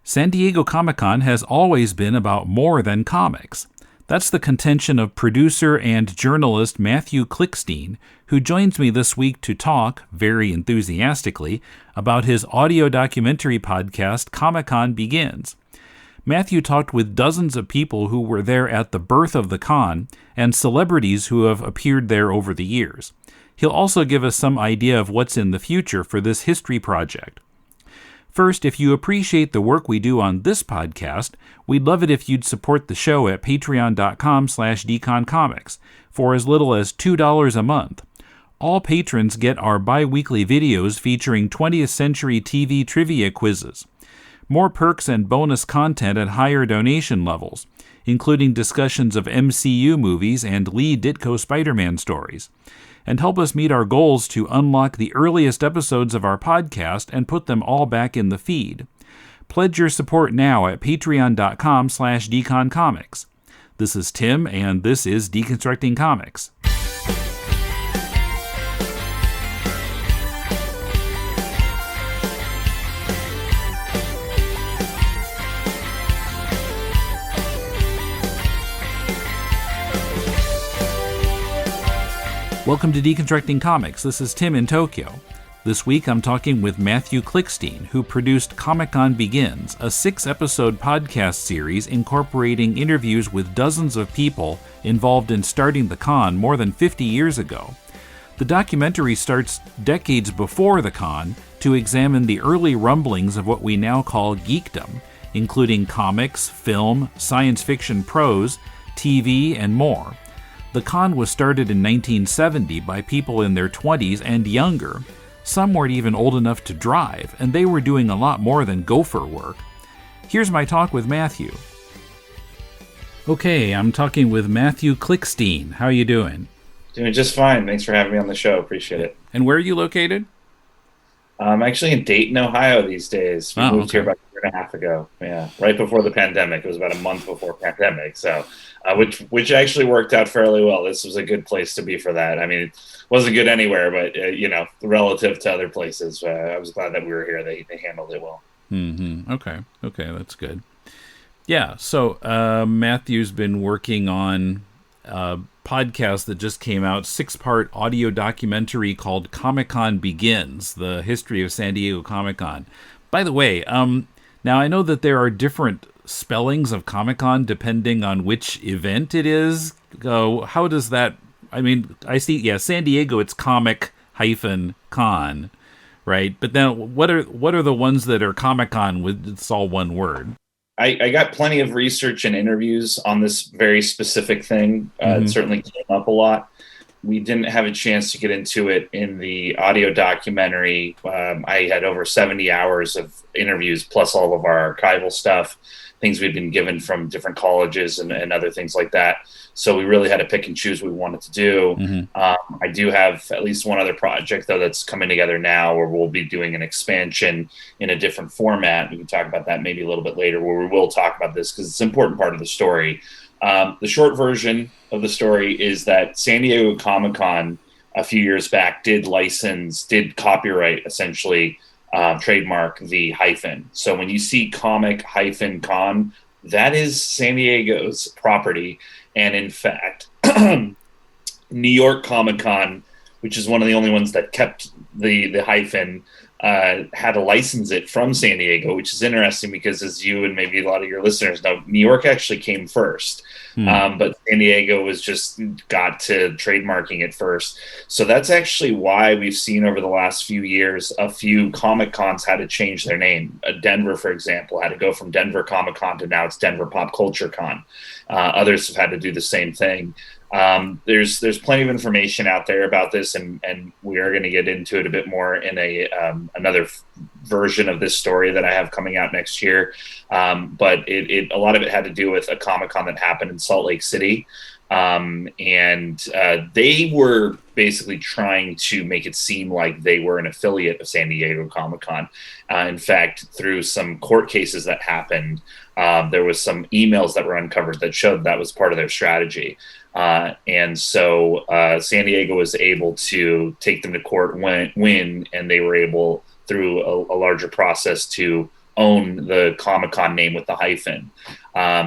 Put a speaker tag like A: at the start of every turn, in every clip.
A: San Diego Comicon has always been about more than comics. That's the contention of producer and journalist Mathew Klickstein, who joins me this week to talk, very enthusiastically, about his audio documentary podcast Comicon Begins. Mathew talked with dozens of people who were there at the birth of the con and celebrities who have appeared there over the years. He'll also give us some idea of what's in the future for this history project. First, if you appreciate the work we do on this podcast, we'd love it if you'd support the show at patreon.com/deconcomics for as little as $2 a month. All patrons get our bi-weekly videos featuring 20th century TV trivia quizzes, more perks and bonus content at higher donation levels, including discussions of MCU movies and Lee Ditko Spider-Man stories, and help us meet our goals to unlock the earliest episodes of our podcast and put them all back in the feed. Pledge your support now at patreon.com/deconcomics. This is Tim, and this is Deconstructing Comics. Welcome to Deconstructing Comics. This is Tim in Tokyo. This week I'm talking with Mathew Klickstein, who produced Comicon Begins, a 6-episode podcast series incorporating interviews with dozens of people involved in starting the con more than 50 years ago. The documentary starts decades before the con to examine the early rumblings of what we now call geekdom, including comics, film, science fiction prose, TV, and more. The con was started in 1970 by people in their 20s and younger. Some weren't even old enough to drive, and they were doing a lot more than gopher work. Here's my talk with Mathew. Okay, I'm talking with Mathew Klickstein. How are you doing?
B: Doing just fine. Thanks for having me on the show. Appreciate it.
A: And where are you located?
B: I'm actually in Dayton, Ohio these days. We moved here about a year and a half ago. Yeah, right before the pandemic. It was about a month before pandemic, so which actually worked out fairly well. This was a good place to be for that. I mean, it wasn't good anywhere, but relative to other places, I was glad that we were here. They handled it well.
A: Mm-hmm. Okay, that's good. Yeah, so Matthew's been working on a podcast that just came out, 6-part audio documentary called Comicon Begins, the history of San Diego Comic-Con. By the way, now I know that there are different spellings of Comic-Con depending on which event it is. How does that, I mean, I see, San Diego, it's comic-con, right? But then what are the ones that are Comic-Con with, it's all one word?
B: I got plenty of research and interviews on this very specific thing. It certainly came up a lot. We didn't have a chance to get into it in the audio documentary. I had over 70 hours of interviews, plus all of our archival stuff, things we'd been given from different colleges and other things like that. So we really had to pick and choose what we wanted to do. I do have at least one other project, though, that's coming together now where we'll be doing an expansion in a different format. We can talk about that maybe a little bit later, where we will talk about this because it's an important part of the story. The short version of the story is that San Diego Comic-Con a few years back did copyright, essentially, trademark the hyphen. So when you see comic-con, that is San Diego's property. And in fact, New York Comic-Con, which is one of the only ones that kept the hyphen, had to license it from San Diego, which is interesting because, as you and maybe a lot of your listeners know, New York actually came first. But San Diego got to trademarking it first. So that's actually why we've seen over the last few years, a few Comic Cons had to change their name. Denver, for example, had to go from Denver Comic Con to now it's Denver Pop Culture Con. Others have had to do the same thing. There's plenty of information out there about this, and we are going to get into it a bit more in another version of this story that I have coming out next year. But a lot of it had to do with a Comic-Con that happened in Salt Lake City. And they were basically trying to make it seem like they were an affiliate of San Diego Comic-Con. In fact, through some court cases that happened, there was some emails that were uncovered that showed that was part of their strategy. And so San Diego was able to take them to court, win, and they were able, through a larger process, to own the Comic-Con name with the hyphen.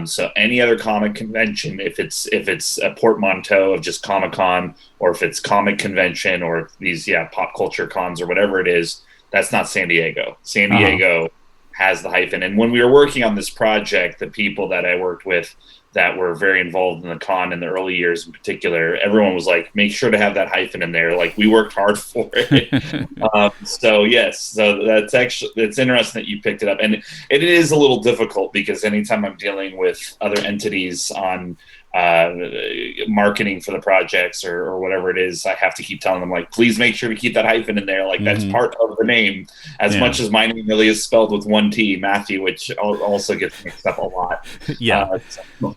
B: So any other comic convention, if it's a portmanteau of just Comic-Con, or if it's comic convention, or these pop culture cons or whatever it is, that's not San Diego. San Diego has the hyphen. And when we were working on this project, the people that I worked with that were very involved in the con in the early years in particular, everyone was like, make sure to have that hyphen in there. Like, we worked hard for it. So that's it's interesting that you picked it up. And it is a little difficult because anytime I'm dealing with other entities on marketing for the projects or whatever it is, I have to keep telling them, like, please make sure to keep that hyphen in there. Like, that's part of the name, as much as my name really is spelled with one T, Mathew, which also gets mixed up a lot. So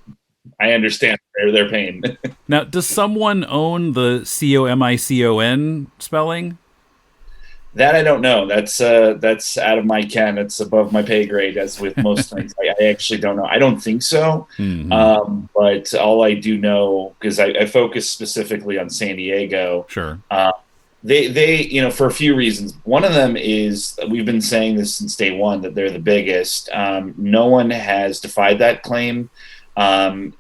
B: I understand their pain.
A: Now, does someone own the Comicon spelling?
B: That I don't know. That's out of my ken. It's above my pay grade, as with most things. I actually don't know. I don't think so. But all I do know, because I focus specifically on San Diego.
A: Sure.
B: They for a few reasons. One of them is, we've been saying this since day one, that they're the biggest. No one has defied that claim. And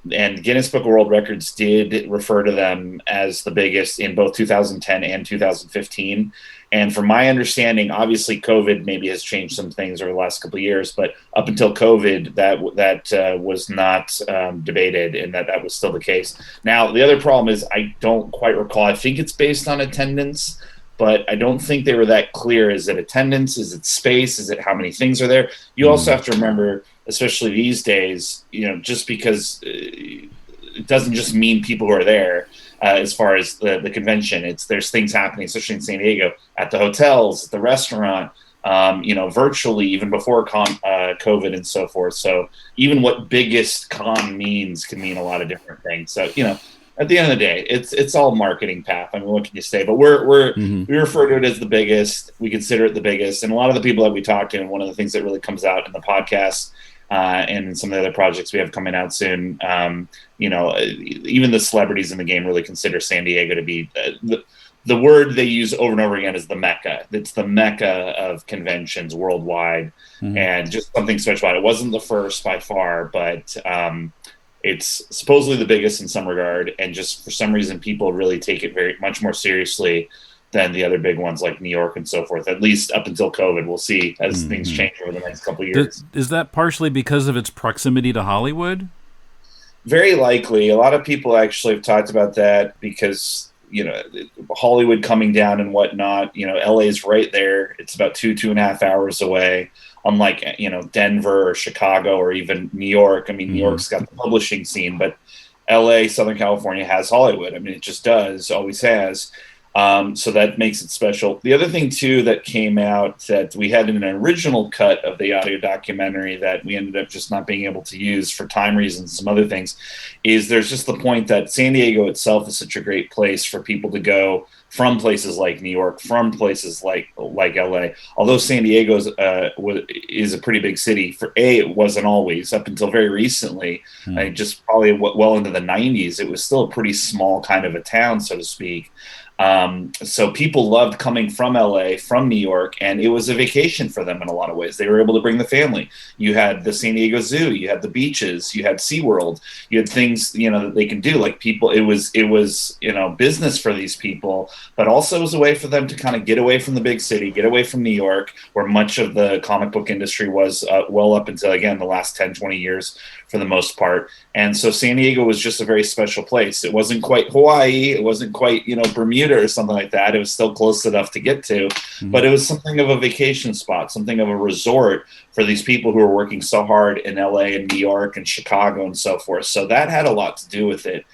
B: Guinness Book of World Records did refer to them as the biggest in both 2010 and 2015. And from my understanding, obviously COVID maybe has changed some things over the last couple of years, but up until COVID, that was not debated, and that was still the case. Now, the other problem is, I don't quite recall. I think it's based on attendance, but I don't think they were that clear. Is it attendance? Is it space? Is it how many things are there? You also have to remember, especially these days, just because it doesn't just mean people who are there. As far as the convention, there's things happening, especially in San Diego, at the hotels, at the restaurant, virtually, even before COVID and so forth. So even what biggest con means can mean a lot of different things. So, at the end of the day, it's all marketing path. I mean, what can you say? But we refer to it as the biggest. We consider it the biggest. And a lot of the people that we talk to, and one of the things that really comes out in the podcast and some of the other projects we have coming out soon, even the celebrities in the game really consider San Diego to be the word they use over and over again is the Mecca. It's the Mecca of conventions worldwide, and just something special about it. It wasn't the first by far, but it's supposedly the biggest in some regard, and just for some reason people really take it very much more seriously than the other big ones like New York and so forth, at least up until COVID. We'll see as things change over the next couple of years.
A: Is that partially because of its proximity to Hollywood?
B: Very likely. A lot of people actually have talked about that because, Hollywood coming down and whatnot, LA's right there. It's about 2.5 hours away. Unlike, Denver or Chicago or even New York. I mean, New York's got the publishing scene, but LA, Southern California has Hollywood. I mean, it just does, always has. So that makes it special. The other thing, too, that came out that we had in an original cut of the audio documentary that we ended up just not being able to use for time reasons, some other things, is there's just the point that San Diego itself is such a great place for people to go from places like New York, from places like LA. Although San Diego is a pretty big city, it wasn't always up until very recently. Just probably well into the 90s, it was still a pretty small kind of a town, so to speak. So people loved coming from LA, from New York, and it was a vacation for them in a lot of ways. They were able to bring the family. You had the San Diego Zoo, you had the beaches, you had SeaWorld, you had things, that they can do. Like people, it was, business for these people, but also it was a way for them to kind of get away from the big city, get away from New York, where much of the comic book industry was well up until, again, the last 10, 20 years for the most part. And so San Diego was just a very special place. It wasn't quite Hawaii. It wasn't quite, Bermuda or something like that. It was still close enough to get to, but it was something of a vacation spot, something of a resort for these people who are working so hard in LA and New York and Chicago and so forth. So that had a lot to do with it.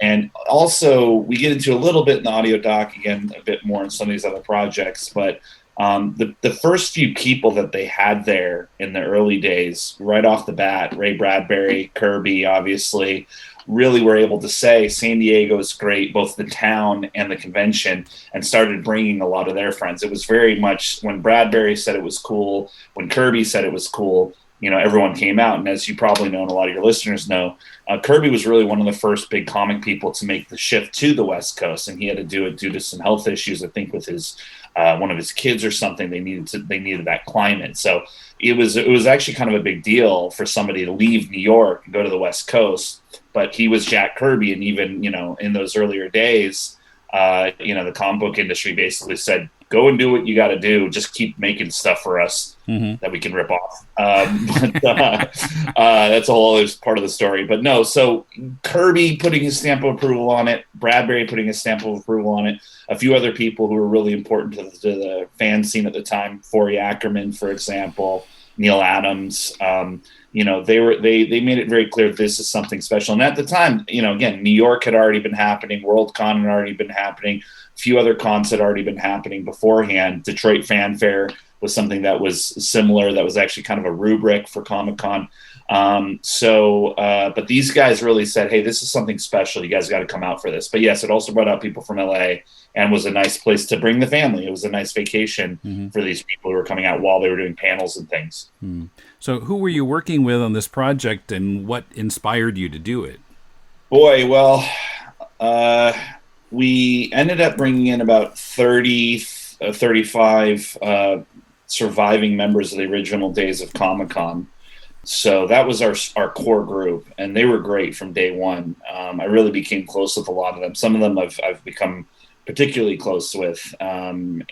B: And also we get into a little bit in the audio doc, again, a bit more in some of these other projects, but the first few people that they had there in the early days, right off the bat, Ray Bradbury, Kirby, obviously, really were able to say San Diego is great, both the town and the convention, and started bringing a lot of their friends. It was very much when Bradbury said it was cool, when Kirby said it was cool, everyone came out. And as you probably know, and a lot of your listeners know, Kirby was really one of the first big comic people to make the shift to the West Coast, and he had to do it due to some health issues, I think, with his one of his kids or something. They needed that climate. So it was actually kind of a big deal for somebody to leave New York and go to the West Coast. But he was Jack Kirby, and even in those earlier days, the comic book industry basically said, go and do what you got to do. Just keep making stuff for us that we can rip off. That's a whole other part of the story. But no, so Kirby putting his stamp of approval on it, Bradbury putting his stamp of approval on it, a few other people who were really important to the fan scene at the time, Forey Ackerman, for example, Neil Adams. They made it very clear this is something special. And at the time, again, New York had already been happening, Worldcon had already been happening, a few other cons had already been happening beforehand. Detroit Fan Fair was something that was similar, that was actually kind of a rubric for Comic-Con. But these guys really said, hey, this is something special. You guys got to come out for this. But yes, it also brought out people from LA and was a nice place to bring the family. It was a nice vacation for these people who were coming out while they were doing panels and things.
A: So who were you working with on this project, and what inspired you to do it?
B: Boy, well, we ended up bringing in about 35 surviving members of the original days of Comic-Con. So that was our core group, and they were great from day one. I really became close with a lot of them. Some of them I've become particularly close with, and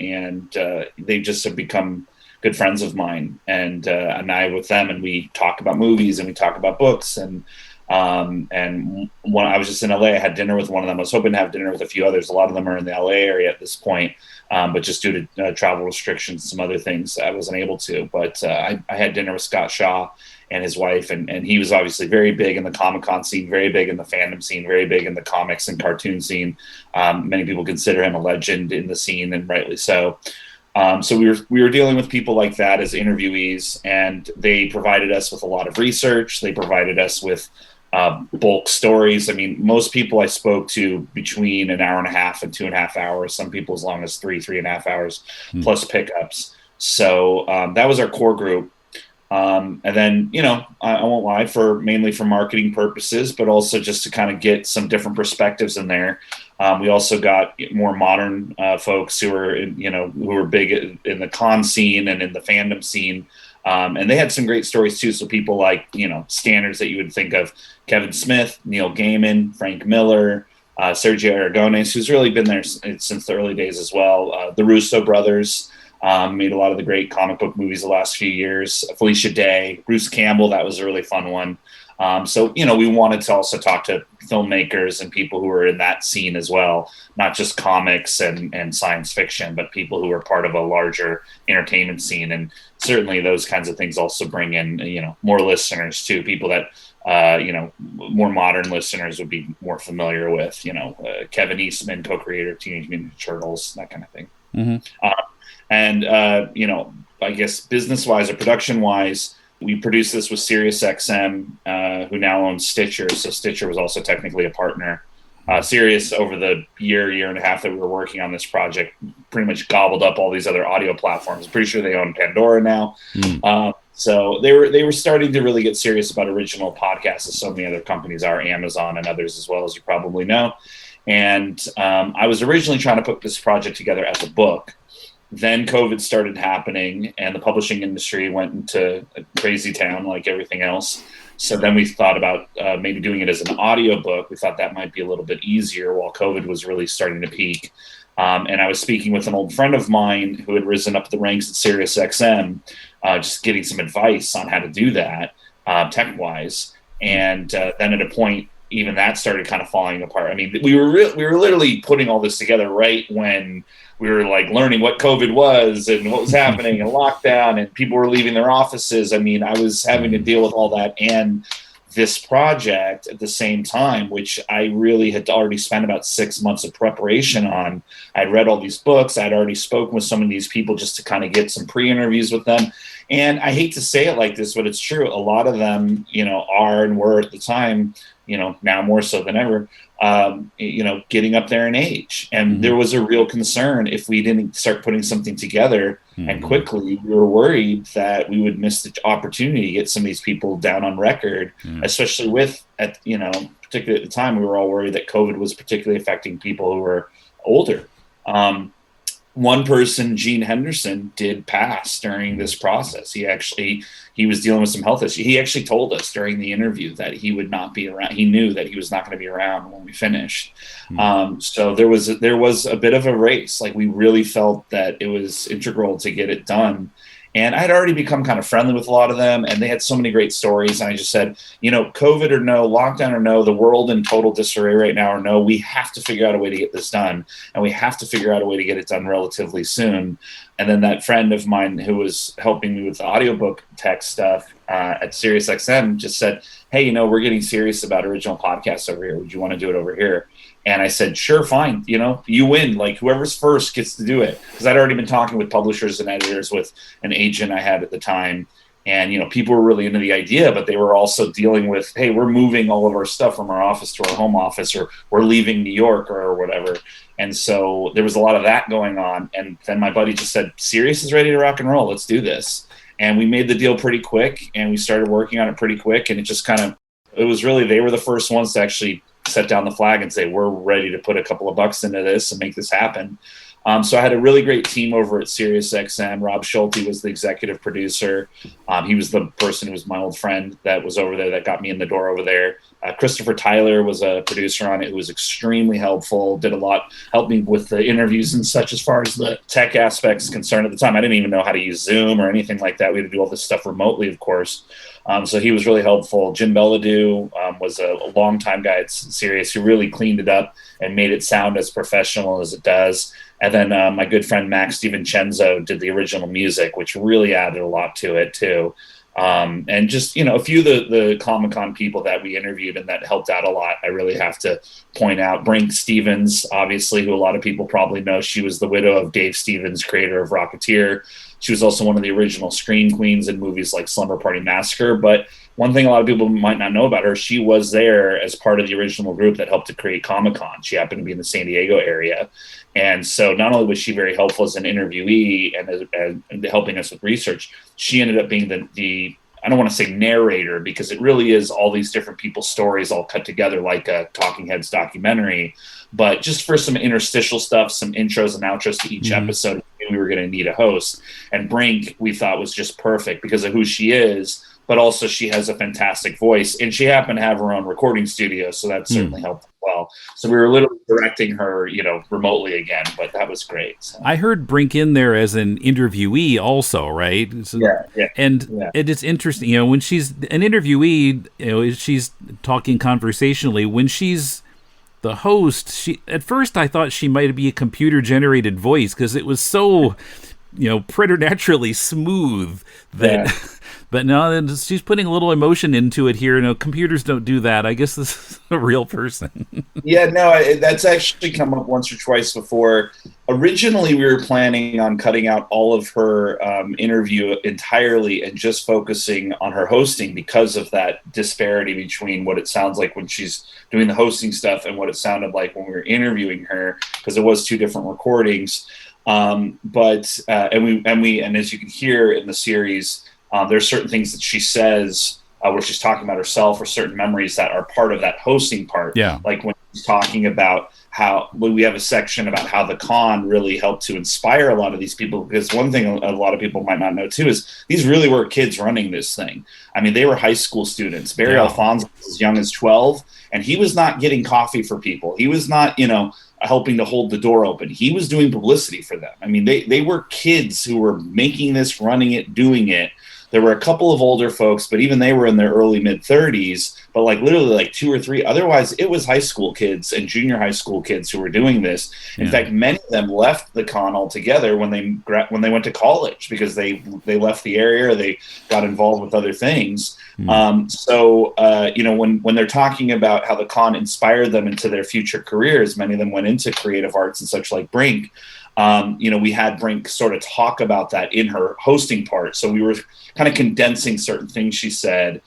B: they just have become good friends of mine. And I with them, and we talk about movies and we talk about books. And when I was just in LA, I had dinner with one of them. I was hoping to have dinner with a few others. A lot of them are in the LA area at this point, but just due to travel restrictions, some other things, I wasn't able to. But I had dinner with Scott Shaw and his wife, and he was obviously very big in the Comic-Con scene, very big in the fandom scene, very big in the comics and cartoon scene. Many people consider him a legend in the scene, and rightly so. So we were dealing with people like that as interviewees, and they provided us with a lot of research. They provided us with bulk stories. I mean, most people I spoke to between an hour and a half and 2.5 hours, some people as long as 3.5 hours plus pickups. So that was our core group. And then, I won't lie, mainly for marketing purposes, but also just to kind of get some different perspectives in there. We also got more modern folks who were big in the con scene and in the fandom scene. And they had some great stories too. So people like, standards that you would think of: Kevin Smith, Neil Gaiman, Frank Miller, Sergio Aragonés, who's really been there since the early days as well. The Russo brothers made a lot of the great comic book movies the last few years. Felicia Day, Bruce Campbell, that was a really fun one. So we wanted to also talk to filmmakers and people who were in that scene as well, not just comics and science fiction, but people who are part of a larger entertainment scene. And certainly those kinds of things also bring in, more listeners too, people that, more modern listeners would be more familiar with, Kevin Eastman, co-creator of Teenage Mutant Ninja Turtles, that kind of thing. I guess business-wise or production-wise, we produced this with SiriusXM, who now owns Stitcher. So Stitcher was also technically a partner. Sirius, over the year and a half that we were working on this project, pretty much gobbled up all these other audio platforms. I'm pretty sure they own Pandora now. So they were starting to really get serious about original podcasts, as so many other companies are, Amazon and others as well, as you probably know. And I was originally trying to put this project together as a book. Then COVID started happening, and the publishing industry went into a crazy town like everything else. So then we thought about maybe doing it as an audiobook. We thought that might be a little bit easier while COVID was really starting to peak. And I was speaking with an old friend of mine who had risen up the ranks at SiriusXM, just getting some advice on how to do that tech-wise. And then at a point, even that started kind of falling apart. I mean, we were literally putting all this together right when we were like learning what COVID was and what was happening and lockdown, and people were leaving their offices. I mean, I was having to deal with all that and this project at the same time, which I really had already spent about 6 months of preparation on. I'd read all these books. I'd already spoken with some of these people just to kind of get some pre-interviews with them. And I hate to say it like this, but it's true. A lot of them, are and were at the time, now more so than ever, getting up there in age. And there was a real concern if we didn't start putting something together and quickly. We were worried that we would miss the opportunity to get some of these people down on record, especially particularly at the time, we were all worried that COVID was particularly affecting people who were older. one person, Gene Henderson, did pass during this process. He was dealing with some health issues. He actually told us during the interview that he would not be around. He knew that he was not going to be around when we finished. So there was a bit of a race. Like, we really felt that it was integral to get it done. And I had already become kind of friendly with a lot of them, and they had so many great stories. And I just said, COVID or no, lockdown or no, the world in total disarray right now or no, we have to figure out a way to get this done. And we have to figure out a way to get it done relatively soon. And then that friend of mine who was helping me with the audiobook tech stuff at SiriusXM just said, hey, we're getting serious about original podcasts over here. Would you want to do it over here? And I said, sure, fine. You win. Like, whoever's first gets to do it. Because I'd already been talking with publishers and editors with an agent I had at the time. And, people were really into the idea, but they were also dealing with, hey, we're moving all of our stuff from our office to our home office, or we're leaving New York or whatever. And so there was a lot of that going on. And then my buddy just said, Sirius is ready to rock and roll. Let's do this. And we made the deal pretty quick, and we started working on it pretty quick. And it just it was really, they were the first ones to actually set down the flag and say, we're ready to put a couple of bucks into this and make this happen. So I had a really great team over at SiriusXM. Rob Schulte was the executive producer. He was the person who was my old friend that was over there that got me in the door over there. Christopher Tyler was a producer on it who was extremely helpful, did a lot, helped me with the interviews and such as far as the tech aspects concerned. At the time, I didn't even know how to use Zoom or anything like that. We had to do all this stuff remotely, of course. So he was really helpful. Jim Belladue was a longtime guy at Sirius who really cleaned it up and made it sound as professional as it does. And then my good friend Max DiVincenzo did the original music, which really added a lot to it too. And just, a few of the Comic-Con people that we interviewed and that helped out a lot, I really have to point out. Brink Stevens, obviously, who a lot of people probably know. She was the widow of Dave Stevens, creator of Rocketeer. She was also one of the original screen queens in movies like Slumber Party Massacre. But one thing a lot of people might not know about her, she was there as part of the original group that helped to create Comic-Con. She happened to be in the San Diego area. And so not only was she very helpful as an interviewee and helping us with research, she ended up being the I don't want to say narrator, because it really is all these different people's stories all cut together like a Talking Heads documentary. But just for some interstitial stuff, some intros and outros to each episode, we were going to need a host. And Brink, we thought, was just perfect because of who she is, but also she has a fantastic voice. And she happened to have her own recording studio, so that certainly helped as well. So we were literally directing her, remotely again, but that was great. So.
A: I heard Brink in there as an interviewee also, right? So,
B: yeah.
A: And it is interesting, when she's an interviewee, she's talking conversationally. When she's the host, at first I thought she might be a computer-generated voice because it was so, preternaturally smooth that... Yeah. But no, she's putting a little emotion into it here. Computers don't do that. I guess this is a real person.
B: Yeah, no, that's actually come up once or twice before. Originally, we were planning on cutting out all of her interview entirely and just focusing on her hosting because of that disparity between what it sounds like when she's doing the hosting stuff and what it sounded like when we were interviewing her, because it was two different recordings. But as you can hear in the series, there's certain things that she says where she's talking about herself or certain memories that are part of that hosting part.
A: Yeah.
B: Like when she's talking about how we have a section about how the con really helped to inspire a lot of these people. Because one thing a lot of people might not know too is these really were kids running this thing. I mean, they were high school students. Barry Alfonso was as young as 12, and he was not getting coffee for people. He was not, helping to hold the door open. He was doing publicity for them. I mean, they were kids who were making this, running it, doing it. There were a couple of older folks, but even they were in their early mid-30s, but literally 2 or 3. Otherwise, it was high school kids and junior high school kids who were doing this. In fact, many of them left the con altogether when they went to college because they left the area or they got involved with other things. When they're talking about how the con inspired them into their future careers, many of them went into creative arts and such like Brink. We had Brink sort of talk about that in her hosting part. So we were kind of condensing certain things she said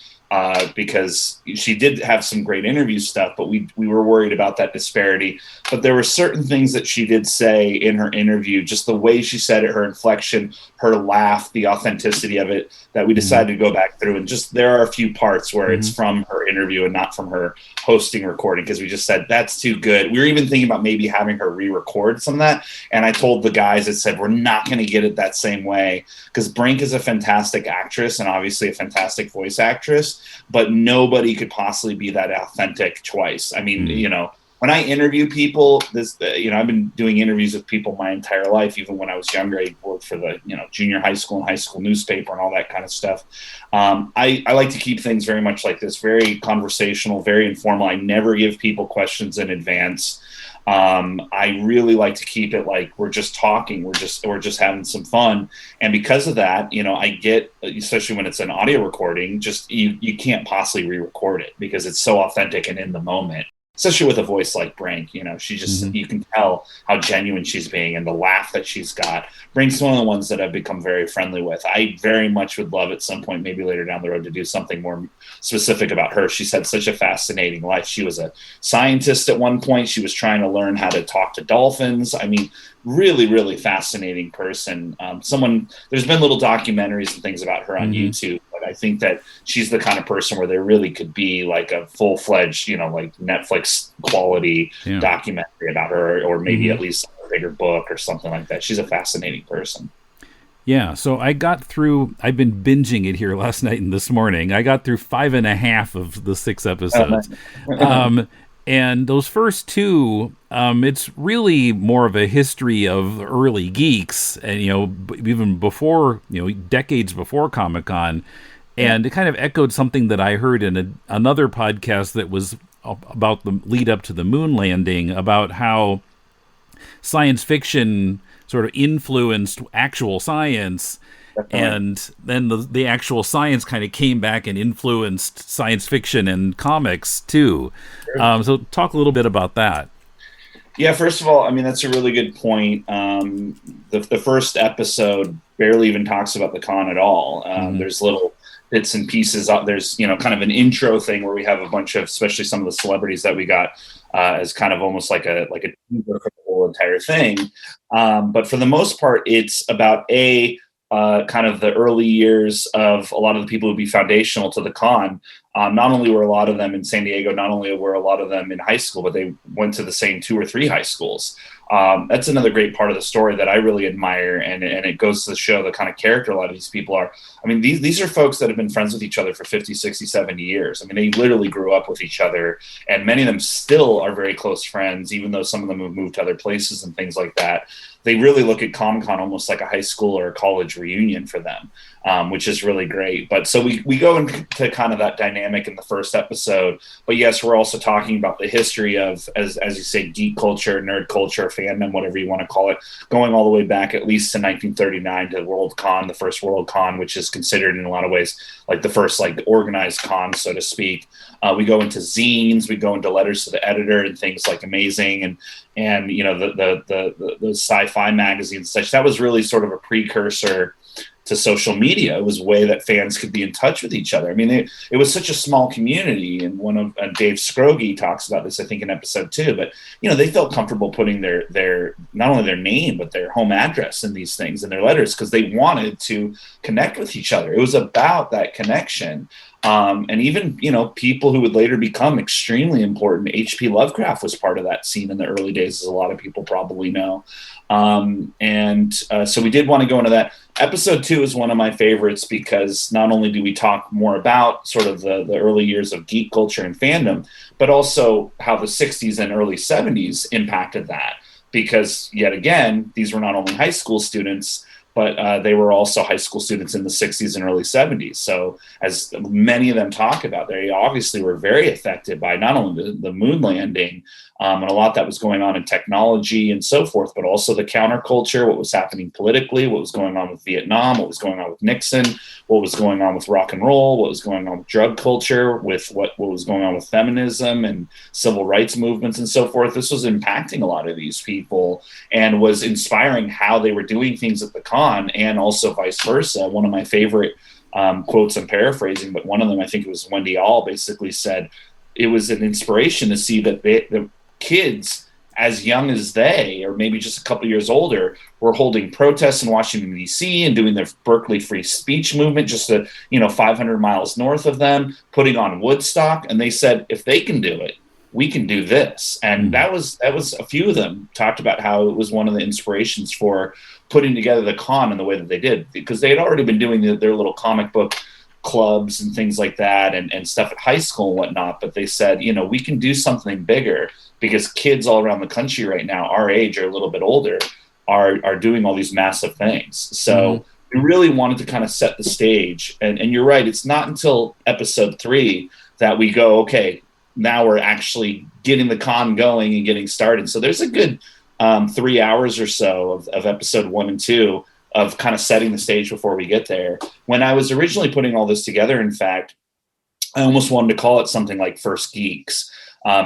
B: because she did have some great interview stuff, but we were worried about that disparity. But there were certain things that she did say in her interview, just the way she said it, her inflection, her laugh, the authenticity of it, that we decided to go back through. And just there are a few parts where it's from her interview and not from her hosting recording, because we just said that's too good. We were even thinking about maybe having her re-record some of that. And I told the guys that said we're not going to get it that same way, because Brink is a fantastic actress and obviously a fantastic voice actress, but nobody could possibly be that authentic twice. I mean, you know, when I interview people, I've been doing interviews with people my entire life. Even when I was younger, I worked for the, junior high school and high school newspaper and all that kind of stuff. I like to keep things very much like this, very conversational, very informal. I never give people questions in advance. I really like to keep it like we're just talking, we're just having some fun. And because of that, I get, especially when it's an audio recording, just you can't possibly re-record it because it's so authentic and in the moment. Especially with a voice like Brink, she just, you can tell how genuine she's being and the laugh that she's got. Brink's one of the ones that I've become very friendly with. I very much would love at some point, maybe later down the road, to do something more specific about her. She's had such a fascinating life. She was a scientist at one point. She was trying to learn how to talk to dolphins. I mean, really, really fascinating person. There's been little documentaries and things about her on YouTube. I think that she's the kind of person where there really could be like a full-fledged, like Netflix quality documentary about her, or maybe at least a bigger book or something like that. She's a fascinating person.
A: Yeah, so I've been binging it here last night and this morning. I got through 5.5 of the 6 episodes. And those first 2, it's really more of a history of early geeks, and even before, decades before Comic-Con, and it kind of echoed something that I heard in another podcast that was about the lead up to the moon landing, about how science fiction sort of influenced actual science. Definitely. And then the actual science kind of came back and influenced science fiction and comics too. Sure. So talk a little bit about that.
B: Yeah, first of all, I mean, that's a really good point. The first episode barely even talks about the con at all. There's little bits and pieces. There's, kind of an intro thing where we have a bunch of, especially some of the celebrities that we got as kind of almost like a teaser for the whole entire thing. But for the most part, it's about kind of the early years of a lot of the people who'd be foundational to the con. Not only were a lot of them in San Diego, not only were a lot of them in high school, but they went to the same 2 or 3 high schools. That's another great part of the story that I really admire, and it goes to show the kind of character a lot of these people are. I mean, these are folks that have been friends with each other for 50, 60, 70 years. I mean, they literally grew up with each other, and many of them still are very close friends, even though some of them have moved to other places and things like that. They really look at Comic-Con almost like a high school or a college reunion for them, which is really great. But so we go into kind of that dynamic in the first episode. But yes, we're also talking about the history of, as you say, geek culture, nerd culture, fandom, whatever you want to call it, going all the way back at least to 1939 to Worldcon, the first Worldcon, which is considered in a lot of ways like the first like organized con, so to speak. We go into zines, we go into letters to the editor and things like Amazing and the sci-fi magazines and such. That was really sort of a precursor to social media. It was a way that fans could be in touch with each other. I mean, it was such a small community, and one of Dave Scroggie talks about this, I think, in episode 2. But they felt comfortable putting their not only their name but their home address in these things in their letters because they wanted to connect with each other. It was about that connection. And even, people who would later become extremely important. H.P. Lovecraft was part of that scene in the early days, as a lot of people probably know. So we did want to go into that. Episode 2 is one of my favorites because not only do we talk more about sort of the early years of geek culture and fandom, but also how the 60s and early 70s impacted that. Because yet again, these were not only high school students, but they were also high school students in the 60s and early 70s. So as many of them talk about, they obviously were very affected by not only the moon landing and a lot that was going on in technology and so forth, but also the counterculture, what was happening politically, what was going on with Vietnam, what was going on with Nixon, what was going on with rock and roll, what was going on with drug culture, with what was going on with feminism and civil rights movements and so forth. This was impacting a lot of these people and was inspiring how they were doing things at the con, and also vice versa. One of my favorite quotes I'm paraphrasing, but one of them, I think it was Wendy All, basically said it was an inspiration to see that the kids as young as they, or maybe just a couple years older, were holding protests in Washington, D.C. and doing their Berkeley free speech movement just 500 miles north of them, putting on Woodstock. And they said, if they can do it, we can do this. And that was a few of them talked about how it was one of the inspirations for putting together the con in the way that they did, because they had already been doing their little comic book clubs and things like that and stuff at high school and whatnot. But they said, we can do something bigger, because kids all around the country right now, our age or a little bit older, are doing all these massive things. So we really wanted to kind of set the stage. And you're right, it's not until episode 3 that we go, okay, now we're actually getting the con going and getting started. So there's a good 3 hours or so of episode 1 and 2 of kind of setting the stage before we get there. When I was originally putting all this together, in fact, I almost wanted to call it something like First Geeks.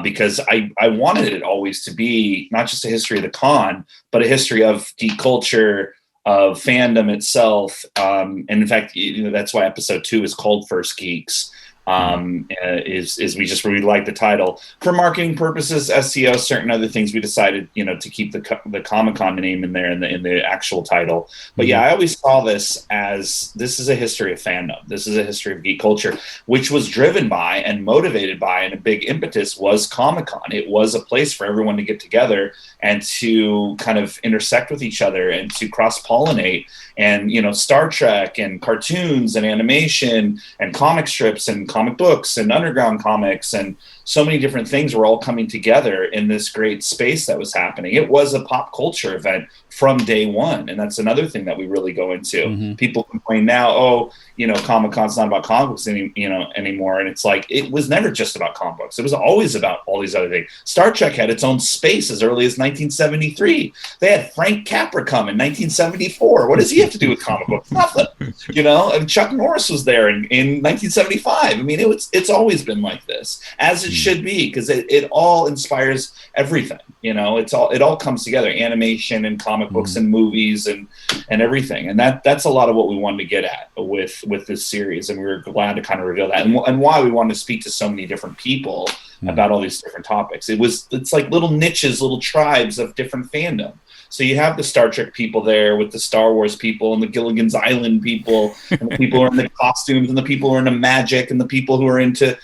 B: Because I wanted it always to be not just a history of the con, but a history of geek culture, of fandom itself. And in fact, that's why episode 2 is called First Geeks. Is we just really like the title for marketing purposes, SEO, certain other things. We decided, to keep the Comic-Con name in there in the actual title. But yeah, I always saw this is a history of fandom. This is a history of geek culture, which was driven by and motivated by, and a big impetus was Comic-Con. It was a place for everyone to get together and to kind of intersect with each other and to cross-pollinate. And, Star Trek and cartoons and animation and comic strips and comic books and underground comics and so many different things were all coming together in this great space that was happening. It was a pop culture event from day one. And that's another thing that we really go into. People complain now, Comic-Con's not about comic books anymore. And it's like, it was never just about comic books. It was always about all these other things. Star Trek had its own space as early as 1973. They had Frank Capra come in 1974. What does he have to do with comic books? Nothing. And Chuck Norris was there in 1975. I mean, it's always been like this, as it should be, because it all inspires everything. It all comes together, animation and comic books and movies and everything. And that's a lot of what we wanted to get at with this series. And we were glad to kind of reveal that and why we wanted to speak to so many different people about all these different topics. It's like little niches, little tribes of different fandom. So you have the Star Trek people there with the Star Wars people and the Gilligan's Island people and the people who are in the costumes and the people who are into magic and the people who are into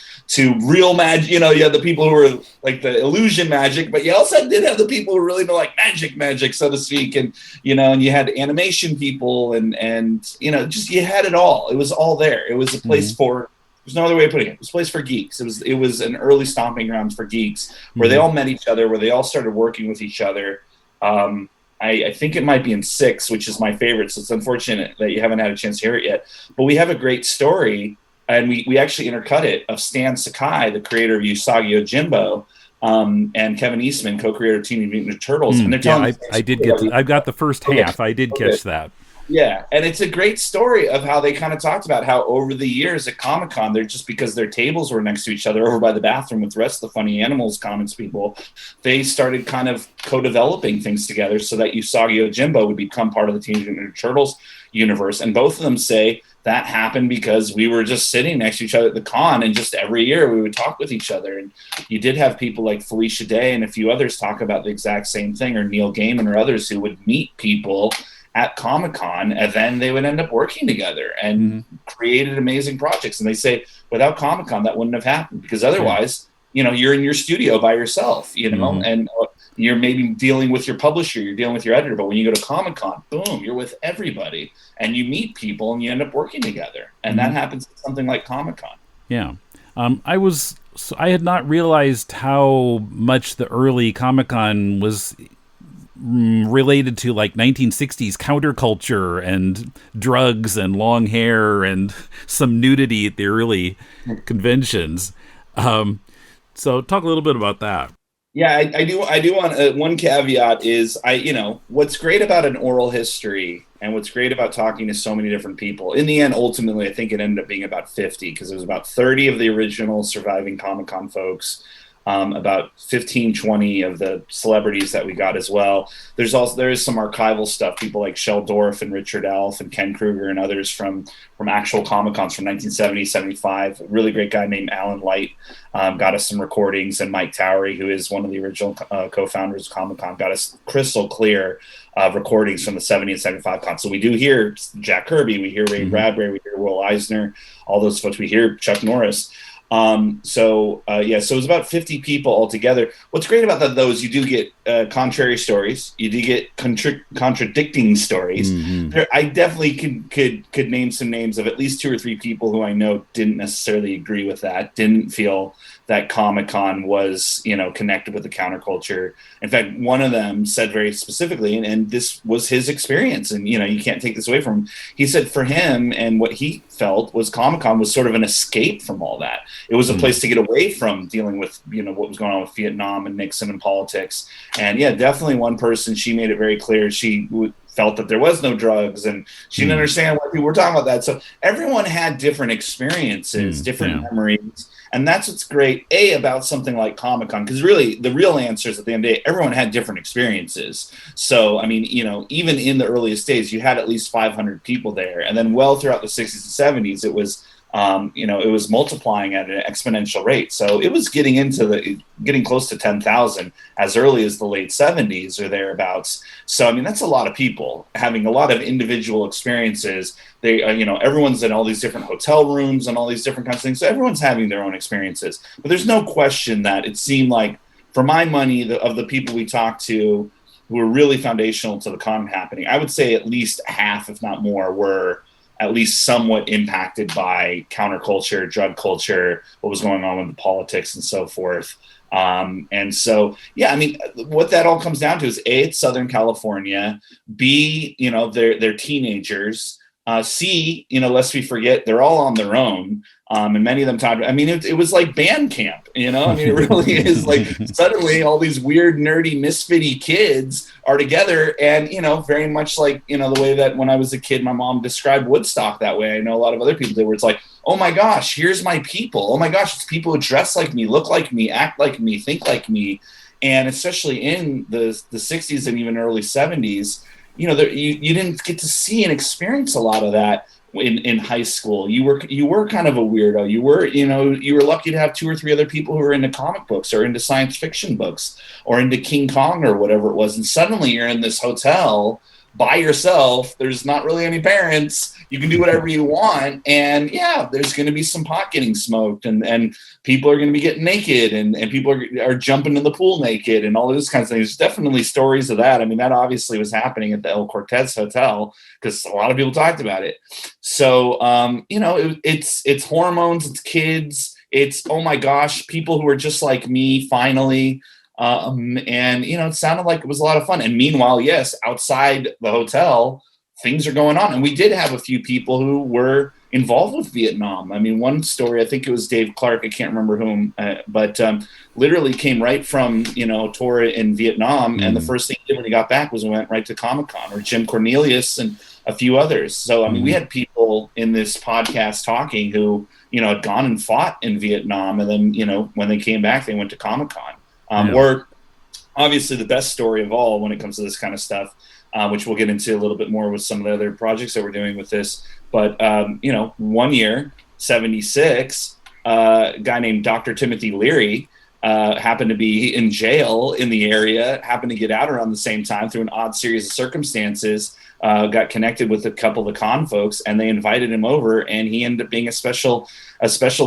B: real magic. You have the people who are like the illusion magic, but you also did have the people who really know like magic, so to speak. And, and you had animation people and just you had it all. It was all there. It was a place for, there's no other way of putting it. It was a place for geeks. It was an early stomping grounds for geeks where they all met each other, where they all started working with each other. I think it might be in 6, which is my favorite. So it's unfortunate that you haven't had a chance to hear it yet. But we have a great story, and we actually intercut it, of Stan Sakai, the creator of Usagi Yojimbo, and Kevin Eastman, co-creator of Teenage Mutant Ninja Turtles. And they're telling
A: I did get. I got the first half. I did catch that.
B: Yeah, and it's a great story of how they kind of talked about how over the years at Comic-Con, they're just because their tables were next to each other over by the bathroom with the rest of the Funny Animals Comics people, they started kind of co-developing things together so that Usagi Yojimbo would become part of the Teenage Mutant Ninja Turtles universe. And both of them say that happened because we were just sitting next to each other at the con, and just every year we would talk with each other. And you did have people like Felicia Day and a few others talk about the exact same thing, or Neil Gaiman or others who would meet people at Comic-Con, and then they would end up working together and created amazing projects. And they say without Comic-Con, that wouldn't have happened, because otherwise, you're in your studio by yourself, and you're maybe dealing with your publisher, you're dealing with your editor. But when you go to Comic-Con, boom, you're with everybody and you meet people and you end up working together. And that happens at something like Comic-Con.
A: Yeah. I had not realized how much the early Comic-Con was related to like 1960s counterculture and drugs and long hair and some nudity at the early conventions. So talk a little bit about that.
B: Yeah, I do want one caveat is what's great about an oral history and what's great about talking to so many different people. In the end, ultimately, I think it ended up being about 50, because it was about 30 of the original surviving Comic-Con folks. about 15, 20 of the celebrities that we got as well. There is some archival stuff, people like Shel Dorff and Richard Elf and Ken Kruger and others from actual Comic-Cons from 1970, 75. A really great guy named Alan Light got us some recordings, and Mike Towery, who is one of the original co-founders of Comic-Con, got us crystal clear recordings from the 70 and 75 con. So we do hear Jack Kirby, we hear Ray Bradbury, we hear Will Eisner, all those folks. We hear Chuck Norris. So it was about 50 people altogether. What's great about those, you do get contrary stories. You do get contradicting stories. I definitely could name some names of at least 2 or 3 people who I know didn't necessarily agree with that, didn't feel that Comic-Con was, connected with the counterculture. In fact, one of them said very specifically, and this was his experience, and, you can't take this away from him. He said for him, and what he felt was Comic-Con was sort of an escape from all that. It was a place to get away from dealing with, what was going on with Vietnam and Nixon and politics. And yeah, definitely one person, she made it very clear she felt that there was no drugs, and she didn't understand why people were talking about that. So everyone had different experiences, different memories. And that's what's great, about something like Comic-Con, because really the real answer is at the end of the day, everyone had different experiences. So, I mean, even in the earliest days, you had at least 500 people there. And then well throughout the 60s and 70s, it was, it was multiplying at an exponential rate. So it was getting close to 10,000 as early as the late 70s or thereabouts. So, I mean, that's a lot of people having a lot of individual experiences. They, everyone's in all these different hotel rooms and all these different kinds of things. So everyone's having their own experiences. But there's no question that it seemed like, for my money, of the people we talked to who were really foundational to the con happening, I would say at least half, if not more, were at least somewhat impacted by counterculture, drug culture, what was going on with the politics and so forth. And so, yeah, I mean, what that all comes down to is A, it's Southern California, B, they're teenagers, C, lest we forget, they're all on their own. And many of them talked, I mean, it was like band camp, I mean, it really is like suddenly all these weird, nerdy, misfitty kids are together. And, very much like, the way that when I was a kid, my mom described Woodstock that way. I know a lot of other people did, where it's like, oh my gosh, here's my people. Oh my gosh, it's people who dress like me, look like me, act like me, think like me. And especially in the 60s and even early 70s, you didn't get to see and experience a lot of that in high school. You were kind of a weirdo. You were lucky to have 2 or 3 other people who were into comic books or into science fiction books or into King Kong or whatever it was. And suddenly you're in this hotel by yourself. There's not really any parents. You can do whatever you want. And yeah, there's going to be some pot getting smoked, and people are going to be getting naked, and people are jumping in the pool naked and all those kinds of things. There's definitely stories of that. I mean, that obviously was happening at the El Cortez Hotel because a lot of people talked about it. So, it's hormones, it's kids, it's, oh my gosh, people who are just like me finally. It sounded like it was a lot of fun. And meanwhile, yes, outside the hotel, things are going on. And we did have a few people who were involved with Vietnam. I mean, one story, I think it was Dave Clark, I can't remember whom, but literally came right from, tour in Vietnam. And the first thing he did when he got back was went right to Comic-Con, or Jim Cornelius and a few others. So, I mean, we had people in this podcast talking who, had gone and fought in Vietnam. And then, when they came back, they went to Comic-Con. Or obviously the best story of all when it comes to this kind of stuff, which we'll get into a little bit more with some of the other projects that we're doing with this. But, 1 year, 76, a guy named Dr. Timothy Leary happened to be in jail in the area, happened to get out around the same time through an odd series of circumstances, got connected with a couple of the con folks, and they invited him over, and he ended up being a special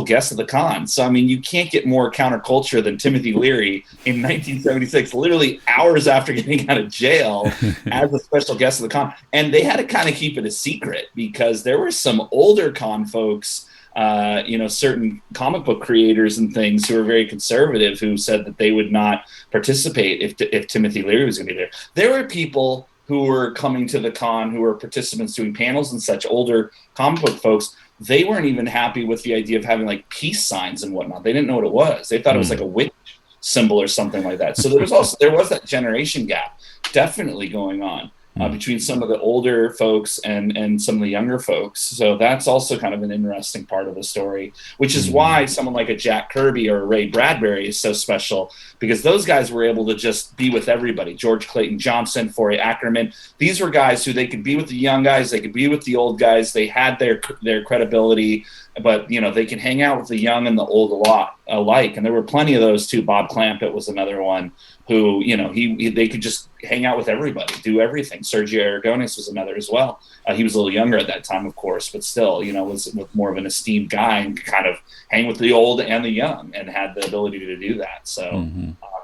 B: guest at the con. So, I mean, you can't get more counterculture than Timothy Leary in 1976, literally hours after getting out of jail as a special guest at the con. And they had to kind of keep it a secret because there were some older con folks, certain comic book creators and things who were very conservative, who said that they would not participate if Timothy Leary was going to be there. There were people who were coming to the con, who were participants doing panels and such, older comic book folks. They weren't even happy with the idea of having like peace signs and whatnot. They didn't know what it was. They thought it was like a witch symbol or something like that. So there was that generation gap definitely going on. between some of the older folks and some of the younger folks. So that's also kind of an interesting part of the story, which is why someone like a Jack Kirby or a Ray Bradbury is so special, because those guys were able to just be with everybody. George Clayton Johnson, Forey Ackerman, these were guys who they could be with the young guys, they could be with the old guys, they had their credibility, but they can hang out with the young and the old a lot alike. And there were plenty of those too. Bob Clampett was another one who, they could just hang out with everybody, do everything. Sergio Aragones was another as well. He was a little younger at that time, of course, but still, was more of an esteemed guy and could kind of hang with the old and the young and had the ability to do that. So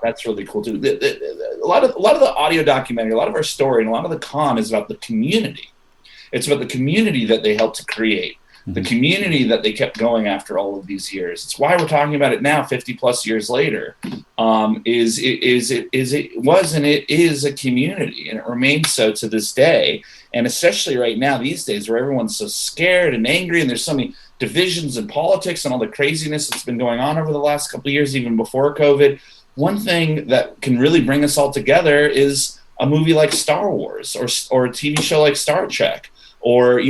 B: that's really cool too. A lot of the audio documentary, a lot of our story, and a lot of the con is about the community. It's about the community that they helped to create. The community that they kept going after all of these years. It's why we're talking about it now, 50 plus years later. It was and it is a community, and it remains so to this day. And especially right now, these days, where everyone's so scared and angry, and there's so many divisions in politics and all the craziness that's been going on over the last couple of years, even before COVID. One thing that can really bring us all together is a movie like Star Wars or a TV show like Star Trek. Or,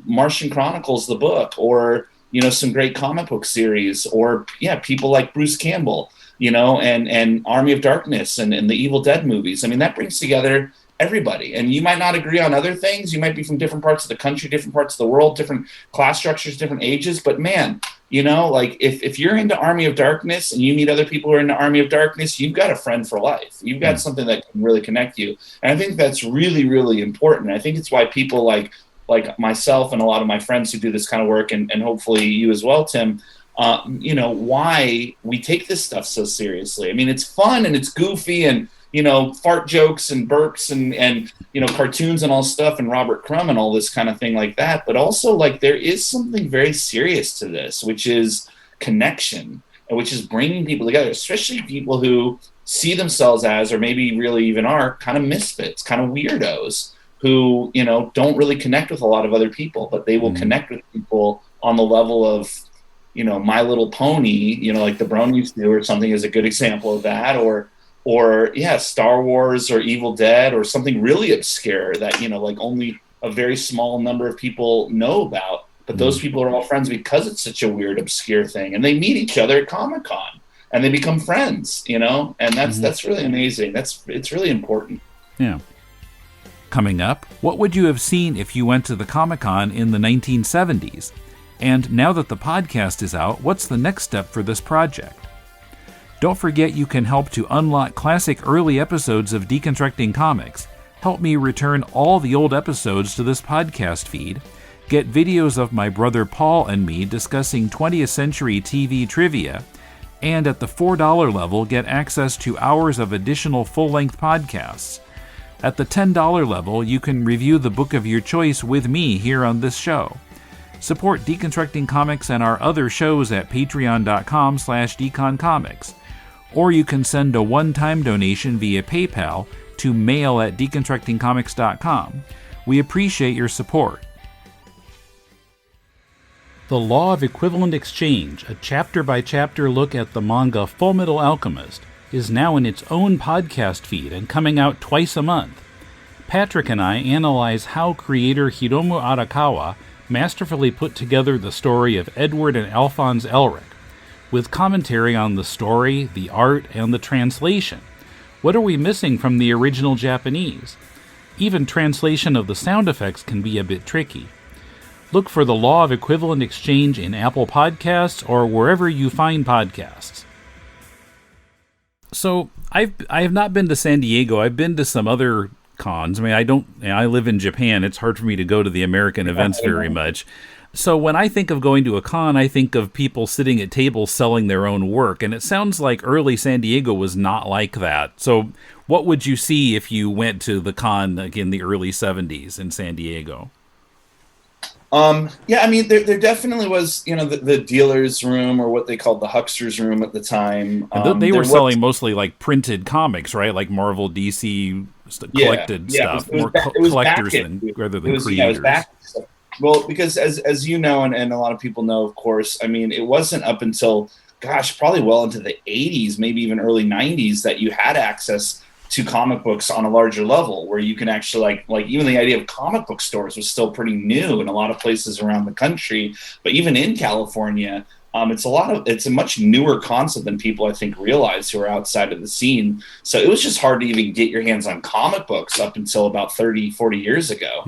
B: Martian Chronicles, the book, or, some great comic book series, or, people like Bruce Campbell, and Army of Darkness and the Evil Dead movies. I mean, that brings together everybody. And you might not agree on other things. You might be from different parts of the country, different parts of the world, different class structures, different ages. But man, if you're into Army of Darkness and you meet other people who are into Army of Darkness, you've got a friend for life. You've got something that can really connect you. And I think that's really, really important. I think it's why people like myself and a lot of my friends who do this kind of work, and hopefully you as well, Tim, why we take this stuff so seriously. I mean, it's fun and it's goofy and, fart jokes and burps and cartoons and all stuff and Robert Crumb and all this kind of thing like that. But also, there is something very serious to this, which is connection, which is bringing people together, especially people who see themselves as, or maybe really even are, kind of misfits, kind of weirdos, who, don't really connect with a lot of other people, but they will connect with people on the level of, My Little Pony, like the Bronies do, or something is a good example of that, or Star Wars or Evil Dead or something really obscure that, only a very small number of people know about, but those people are all friends because it's such a weird, obscure thing, and they meet each other at Comic-Con and they become friends, and that's really amazing. It's really important.
A: Yeah. Coming up, what would you have seen if you went to the Comic-Con in the 1970s? And now that the podcast is out, what's the next step for this project? Don't forget you can help to unlock classic early episodes of Deconstructing Comics, help me return all the old episodes to this podcast feed, get videos of my brother Paul and me discussing 20th century TV trivia, and at the $4 level get access to hours of additional full-length podcasts. At the $10 level, you can review the book of your choice with me here on this show. Support Deconstructing Comics and our other shows at patreon.com/deconcomics. Or you can send a one-time donation via PayPal to mail@deconstructingcomics.com. We appreciate your support. The Law of Equivalent Exchange, a chapter-by-chapter look at the manga Fullmetal Alchemist, is now in its own podcast feed and coming out twice a month. Patrick and I analyze how creator Hiromu Arakawa masterfully put together the story of Edward and Alphonse Elric, with commentary on the story, the art, and the translation. What are we missing from the original Japanese? Even translation of the sound effects can be a bit tricky. Look for the Law of Equivalent Exchange in Apple Podcasts or wherever you find podcasts. So I have not been to San Diego. I've been to some other cons. I mean, I live in Japan. It's hard for me to go to the American events very much. So when I think of going to a con, I think of people sitting at tables selling their own work. And it sounds like early San Diego was not like that. So what would you see if you went to the con like in the early 70s in San Diego?
B: Yeah, I mean, there definitely was, the dealer's room, or what they called the huckster's room at the time.
A: They were selling mostly like printed comics, right? Like Marvel, DC collected stuff, more collectors rather than creators.
B: Well, because as you know, and a lot of people know, of course, I mean, it wasn't up until, probably well into the 80s, maybe even early 90s, that you had access to comic books on a larger level, where you can actually like even the idea of comic book stores was still pretty new in a lot of places around the country. But even in California, it's a much newer concept than people I think realize who are outside of the scene. So it was just hard to even get your hands on comic books up until about 30, 40 years ago,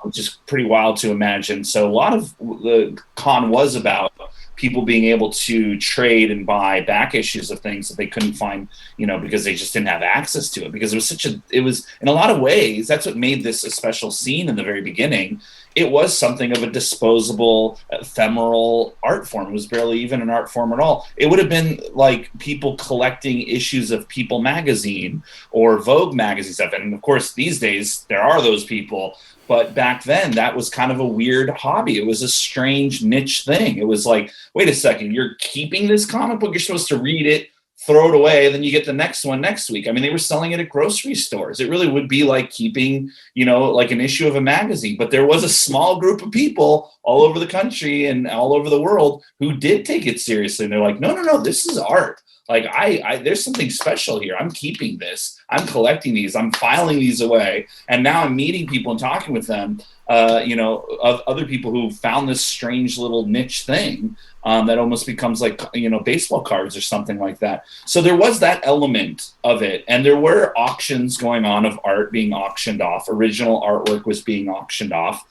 B: which is pretty wild to imagine. So a lot of the con was about people being able to trade and buy back issues of things that they couldn't find, because they just didn't have access to it, because it was in a lot of ways, that's what made this a special scene in the very beginning. It was something of a disposable, ephemeral art form. It was barely even an art form at all. It would have been like people collecting issues of People magazine or Vogue magazine stuff. And of course, these days, there are those people. But back then, that was kind of a weird hobby. It was a strange niche thing. It was like, wait a second, you're keeping this comic book, you're supposed to read it, throw it away, then you get the next one next week. I mean, they were selling it at grocery stores. It really would be like keeping, like an issue of a magazine. But there was a small group of people all over the country and all over the world who did take it seriously. And they're like, no, this is art. Like I there's something special here. I'm keeping this. I'm collecting these. I'm filing these away. And now I'm meeting people and talking with them, of other people who found this strange little niche thing that almost becomes like, baseball cards or something like that. So there was that element of it. And there were auctions going on of art being auctioned off. Original artwork was being auctioned off.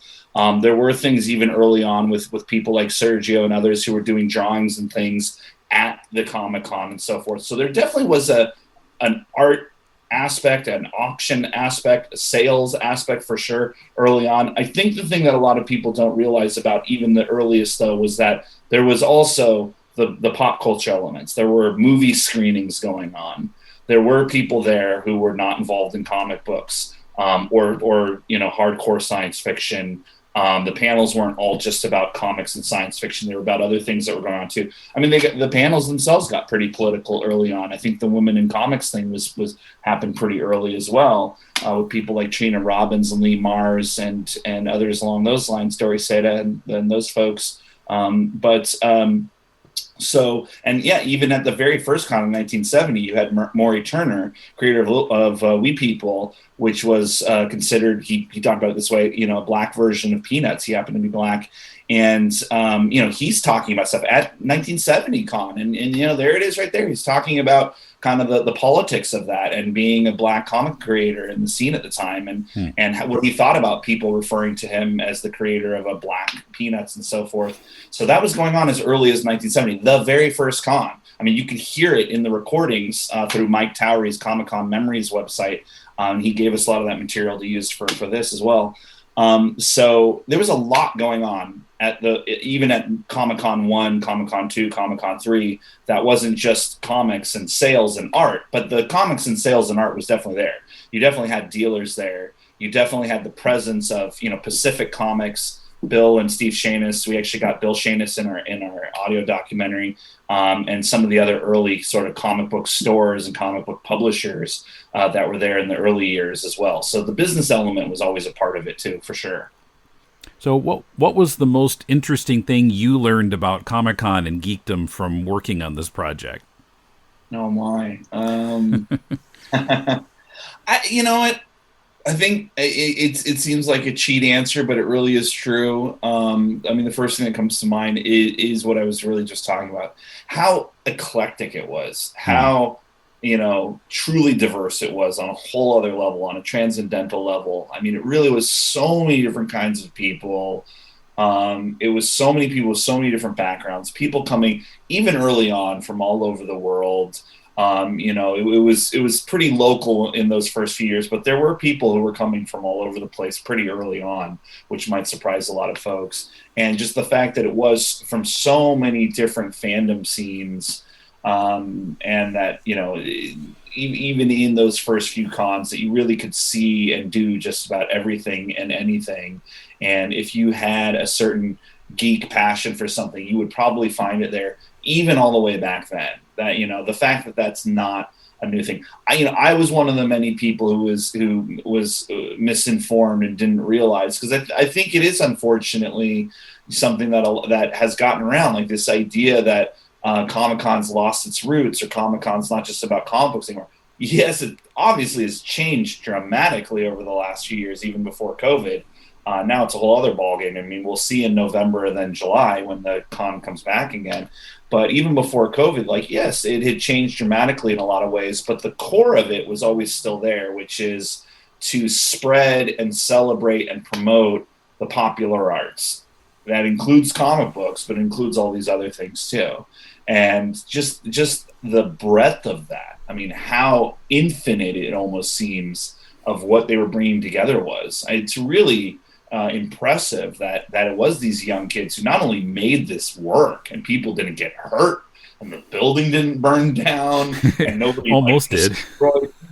B: There were things even early on with people like Sergio and others who were doing drawings and things at the Comic-Con and so forth. So there definitely was an art aspect, an auction aspect, a sales aspect for sure early on. I think the thing that a lot of people don't realize about even the earliest, though, was that there was also the pop culture elements. There were movie screenings going on. There were people there who were not involved in comic books or hardcore science fiction. The panels weren't all just about comics and science fiction. They were about other things that were going on too. I mean, the panels themselves got pretty political early on. I think the Women in Comics thing was happened pretty early as well, with people like Trina Robbins and Lee Mars and others along those lines, Dory Seda and those folks. So, and yeah, even at the very first con in 1970, you had Maury Turner, creator of We People, which was considered, he talked about it this way, a black version of Peanuts. He happened to be black. And, he's talking about stuff at 1970 con. And there it is right there. He's talking about kind of the politics of that and being a black comic creator in the scene at the time and what he thought about people referring to him as the creator of a black Peanuts and so forth. So that was going on as early as 1970, the very first con. I mean, you could hear it in the recordings through Mike Towery's Comic-Con Memories website. He gave us a lot of that material to use for this as well. So there was a lot going on even at Comic-Con 1, Comic-Con 2, Comic-Con 3, that wasn't just comics and sales and art, but the comics and sales and art was definitely there. You definitely had dealers there. You definitely had the presence of, Pacific Comics, Bill and Steve Shanis. We actually got Bill Shanis in our audio documentary, and some of the other early sort of comic book stores and comic book publishers that were there in the early years as well. So the business element was always a part of it too, for sure.
A: So what was the most interesting thing you learned about Comic-Con and geekdom from working on this project?
B: Oh my. You know what? I think it seems like a cheat answer, but it really is true. I mean, the first thing that comes to mind is what I was really just talking about. How eclectic it was. How, truly diverse it was on a whole other level, on a transcendental level. I mean, it really was so many different kinds of people. It was so many people with so many different backgrounds, people coming even early on from all over the world. It was pretty local in those first few years, but there were people who were coming from all over the place pretty early on, which might surprise a lot of folks. And just the fact that it was from so many different fandom scenes, and that, even in those first few cons, that you really could see and do just about everything and anything. And if you had a certain geek passion for something, you would probably find it there, even all the way back then. That, the fact that that's not a new thing. I was one of the many people who was misinformed and didn't realize, because I think it is unfortunately something that has gotten around, like this idea that Comic-Con's lost its roots, or Comic-Con's not just about comic books anymore. Yes, it obviously has changed dramatically over the last few years, even before COVID. Now it's a whole other ballgame. I mean, we'll see in November and then July when the con comes back again. But even before COVID, like, yes, it had changed dramatically in a lot of ways, but the core of it was always still there, which is to spread and celebrate and promote the popular arts. That includes comic books, but includes all these other things too. And just the breadth of that. I mean, how infinite it almost seems of what they were bringing together was. It's really impressive that it was these young kids who not only made this work and people didn't get hurt and the building didn't burn down and nobody
A: almost did.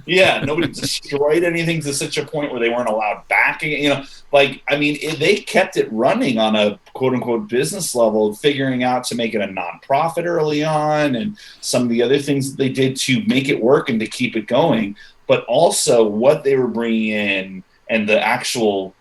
B: Nobody destroyed anything to such a point where they weren't allowed back again. They kept it running on a quote unquote business level, figuring out to make it a nonprofit early on and some of the other things that they did to make it work and to keep it going. But also what they were bringing in and the actual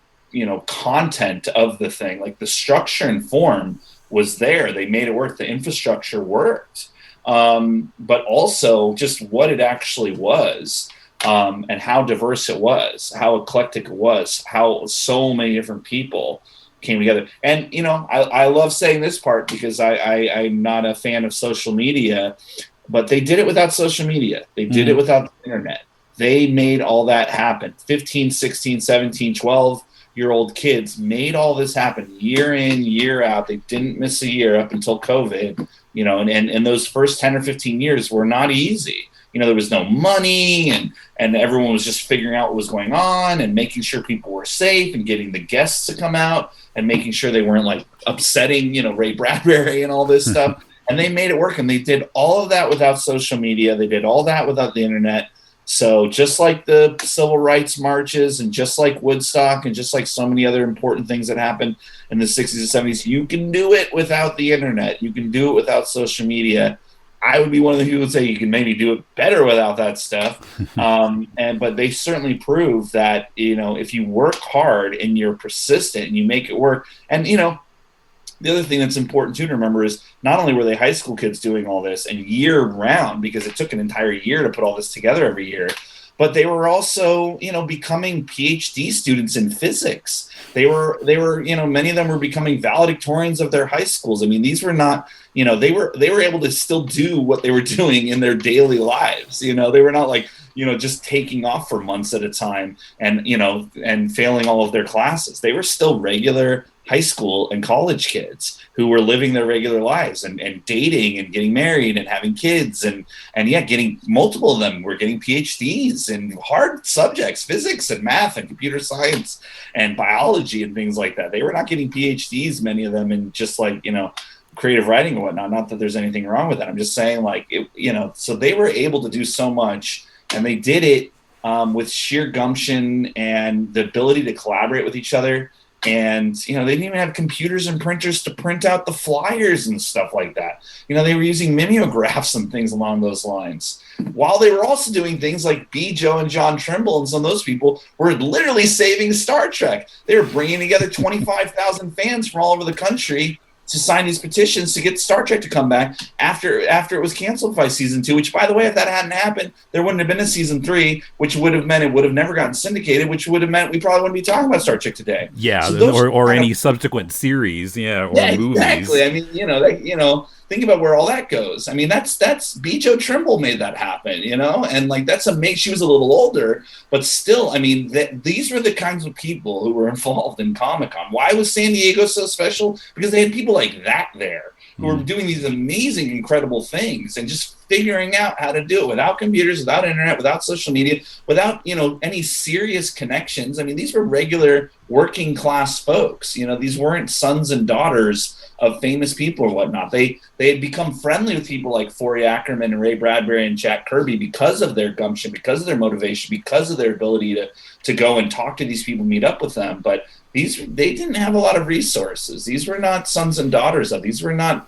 B: content of the thing, like the structure and form was there. They made it work. The infrastructure worked. But also just what it actually was, and how diverse it was, how eclectic it was, how so many different people came together. And, I love saying this part because I'm not a fan of social media, but they did it without social media. They did it without the internet. They made all that happen. 15, 16, 17, 12-year-old kids made all this happen year in, year out. They didn't miss a year up until COVID, and those first 10 or 15 years were not easy. There was no money and everyone was just figuring out what was going on and making sure people were safe and getting the guests to come out and making sure they weren't like upsetting, Ray Bradbury and all this stuff. And they made it work. And they did all of that without social media. They did all that without the internet. So just like the civil rights marches and just like Woodstock and just like so many other important things that happened in the 60s and 70s, you can do it without the internet. You can do it without social media. I would be one of the people who would say you can maybe do it better without that stuff. But they certainly prove that, if you work hard and you're persistent and you make it work. And, the other thing that's important too to remember is not only were they high school kids doing all this and year round, because it took an entire year to put all this together every year, but they were also, becoming PhD students in physics. They were, many of them were becoming valedictorians of their high schools. I mean, these were not, they were able to still do what they were doing in their daily lives. They were not like, just taking off for months at a time and, and failing all of their classes. They were still regular high school and college kids who were living their regular lives and dating and getting married and having kids and getting multiple of them were getting PhDs in hard subjects, physics and math and computer science and biology and things like that. They were not getting PhDs, many of them, in just like, creative writing and whatnot. Not that there's anything wrong with that. I'm just saying so they were able to do so much and they did it with sheer gumption and the ability to collaborate with each other. And, they didn't even have computers and printers to print out the flyers and stuff like that. They were using mimeographs and things along those lines. While they were also doing things like B. Joe and John Trimble and some of those people were literally saving Star Trek. They were bringing together 25,000 fans from all over the country to sign these petitions to get Star Trek to come back after it was canceled by season 2, which, by the way, if that hadn't happened, there wouldn't have been a season 3, which would have meant it would have never gotten syndicated, which would have meant we probably wouldn't be talking about Star Trek today.
A: Yeah, so or any subsequent series, or movies.
B: Exactly. I mean, think about where all that goes. I mean, that's B. Joe Trimble made that happen, and like that's amazing. She was a little older, but still, I mean, these were the kinds of people who were involved in Comic-Con. Why was San Diego so special? Because they had people like that there who were doing these amazing, incredible things and just figuring out how to do it without computers, without internet, without social media, without, any serious connections. I mean, these were regular working class folks. These weren't sons and daughters of famous people or whatnot. They had become friendly with people like Forey Ackerman and Ray Bradbury and Jack Kirby because of their gumption, because of their motivation, because of their ability to go and talk to these people, meet up with them. But they didn't have a lot of resources. These were not sons and daughters of. These were not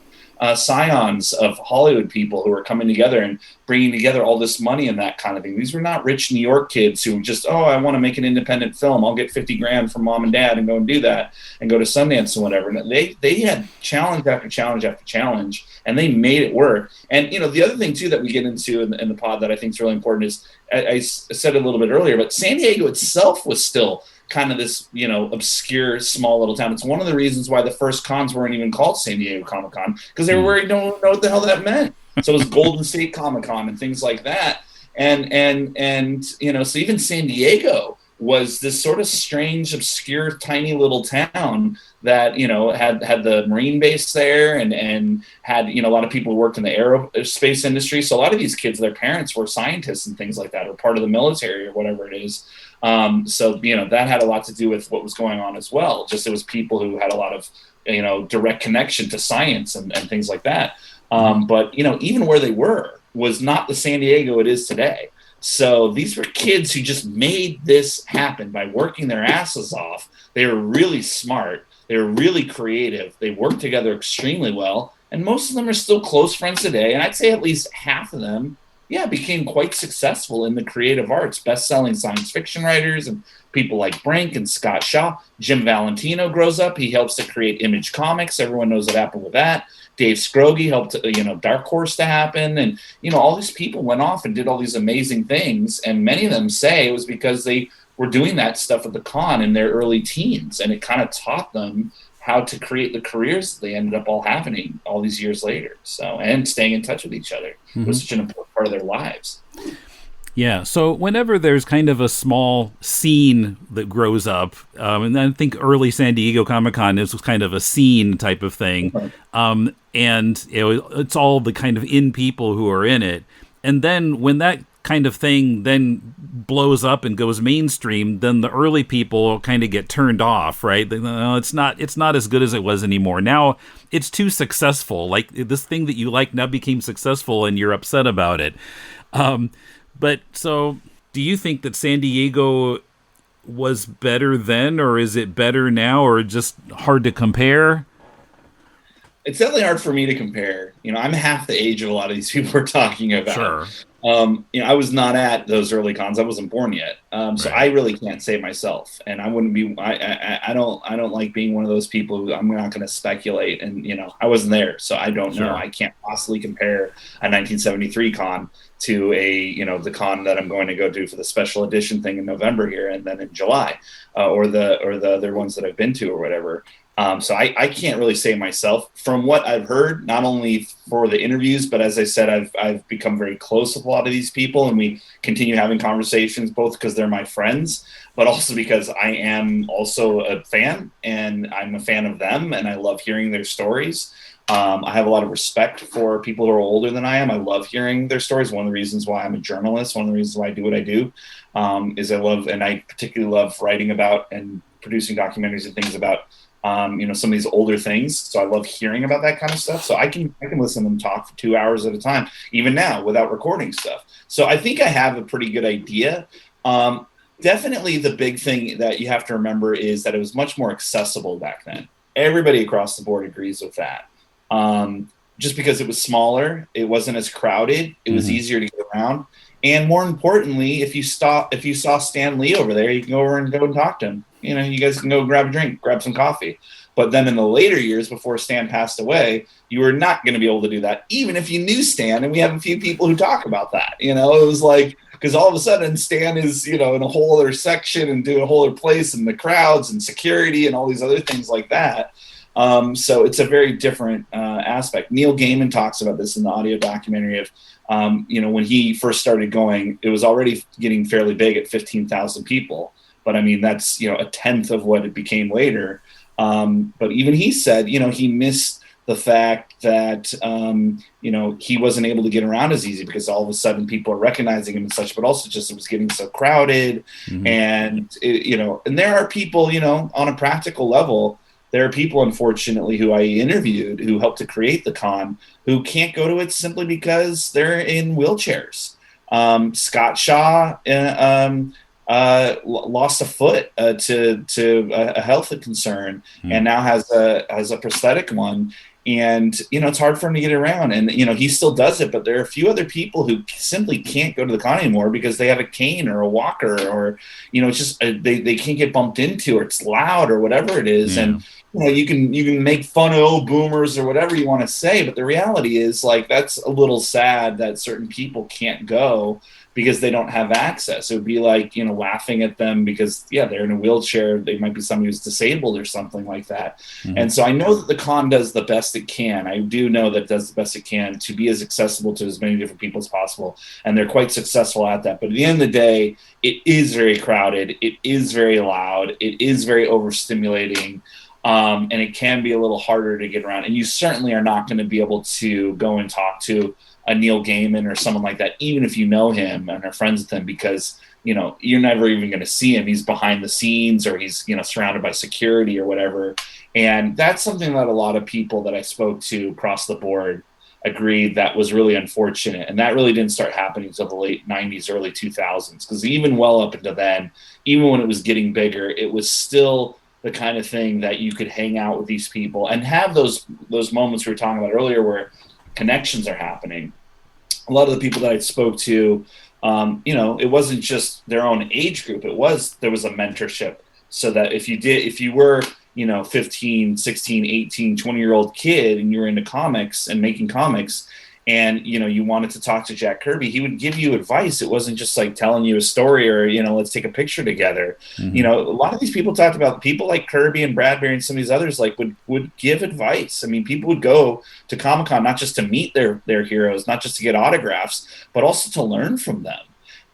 B: scions of Hollywood people who were coming together and bringing together all this money and that kind of thing. These were not rich New York kids who just, oh, I want to make an independent film. I'll get 50 grand from mom and dad and go and do that and go to Sundance and whatever. And they had challenge after challenge after challenge, and they made it work. And, the other thing, too, that we get into in the pod that I think is really important is, I said it a little bit earlier, but San Diego itself was still kind of this, obscure, small little town. It's one of the reasons why the first cons weren't even called San Diego Comic-Con, because they were worried, don't know what the hell that meant. So it was Golden State Comic-Con and things like that. And so even San Diego was this sort of strange, obscure, tiny little town that, had the Marine base there and had, a lot of people who worked in the aerospace industry. So a lot of these kids, their parents were scientists and things like that, or part of the military or whatever it is. So that had a lot to do with what was going on as well. Just it was people who had a lot of, direct connection to science and things like that. But, even where they were was not the San Diego it is today. So these were kids who just made this happen by working their asses off. They were really smart. They were really creative. They worked together extremely well. And most of them are still close friends today. And I'd say at least half of them, became quite successful in the creative arts, best-selling science fiction writers and people like Brink and Scott Shaw. Jim Valentino grows up. He helps to create Image Comics. Everyone knows what happened with that. Dave Scroggie helped, Dark Horse to happen. And, all these people went off and did all these amazing things. And many of them say it was because they were doing that stuff at the con in their early teens. And it kind of taught them how to create the careers that they ended up all having all these years later. So, and staying in touch with each other was such an important part of their lives.
A: Yeah, so whenever there's kind of a small scene that grows up, and I think early San Diego Comic-Con is kind of a scene type of thing, and it's all the kind of in people who are in it. And then when that kind of thing then blows up and goes mainstream, then the early people kind of get turned off, right? It's not as good as it was anymore. Now it's too successful. Like this thing that you like now became successful and you're upset about it. But so do you think that San Diego was better then, or is it better now, or just hard to compare?
B: It's definitely hard for me to compare. I'm half the age of a lot of these people we're talking about.
A: Sure.
B: I was not at those early cons. I wasn't born yet. So I really can't say myself, and I wouldn't be, I don't like being one of those people who I'm not going to speculate. And, I wasn't there, so I don't know. I can't possibly compare a 1973 con to the con that I'm going to go to for the special edition thing in November here. And then in July, or the other ones that I've been to or whatever. So I can't really say myself. From what I've heard, not only for the interviews, but as I said, I've become very close with a lot of these people, and we continue having conversations, both because they're my friends, but also because I am also a fan, and I'm a fan of them, and I love hearing their stories. I have a lot of respect for people who are older than I am. I love hearing their stories. One of the reasons why I'm a journalist, one of the reasons why I do what I do, is I particularly love writing about and producing documentaries and things about some of these older things. So I love hearing about that kind of stuff. So I can listen to them talk for 2 hours at a time, even now without recording stuff. So I think I have a pretty good idea. Definitely the big thing that you have to remember is that it was much more accessible back then. Everybody across the board agrees with that. Just because it was smaller, it wasn't as crowded, it was easier to get around. And more importantly, if you saw Stan Lee over there, you can go over and talk to him. You guys can go grab a drink, grab some coffee. But then in the later years, before Stan passed away, you were not going to be able to do that, even if you knew Stan. And we have a few people who talk about that. It was like, because all of a sudden Stan is, in a whole other section and doing a whole other place, and the crowds and security and all these other things like that. So it's a very different aspect. Neil Gaiman talks about this in the audio documentary of, when he first started going, it was already getting fairly big at 15,000 people. But I mean, that's, a tenth of what it became later. But even he said, he missed the fact that, he wasn't able to get around as easy because all of a sudden people are recognizing him and such, but also just it was getting so crowded. And, and there are people, on a practical level, there are people, unfortunately, who I interviewed who helped to create the con who can't go to it simply because they're in wheelchairs. Scott Shaw lost a foot to a health concern and now has a prosthetic one. And, it's hard for him to get around. And, he still does it, but there are a few other people who simply can't go to the con anymore because they have a cane or a walker, or, it's just they can't get bumped into, or it's loud or whatever it is. Yeah. And, you can make fun of boomers or whatever you want to say, but the reality is, like, that's a little sad that certain people can't go because they don't have access. It would be like, laughing at them because, they're in a wheelchair. They might be somebody who's disabled or something like that. Mm-hmm. And so I know that the con does the best it can. I do know that it does the best it can to be as accessible to as many different people as possible. And they're quite successful at that. But at the end of the day, it is very crowded. It is very loud. It is very overstimulating. And it can be a little harder to get around. And you certainly are not going to be able to go and talk to a Neil Gaiman or someone like that, even if you know him and are friends with him, because, you're never even going to see him. He's behind the scenes, or he's, surrounded by security or whatever. And that's something that a lot of people that I spoke to across the board agreed that was really unfortunate. And that really didn't start happening until the late 90s, early 2000s, because even well up until then, even when it was getting bigger, it was still the kind of thing that you could hang out with these people and have those moments we were talking about earlier where connections are happening. A lot of the people that I spoke to, it wasn't just their own age group. There was a mentorship, so that if you were, 15, 16, 18, 20-year-old kid and you were into comics and making comics, and, you wanted to talk to Jack Kirby, he would give you advice. It wasn't just like telling you a story or, let's take a picture together. Mm-hmm. A lot of these people talked about people like Kirby and Bradbury and some of these others, like would give advice. I mean, people would go to Comic-Con, not just to meet their heroes, not just to get autographs, but also to learn from them.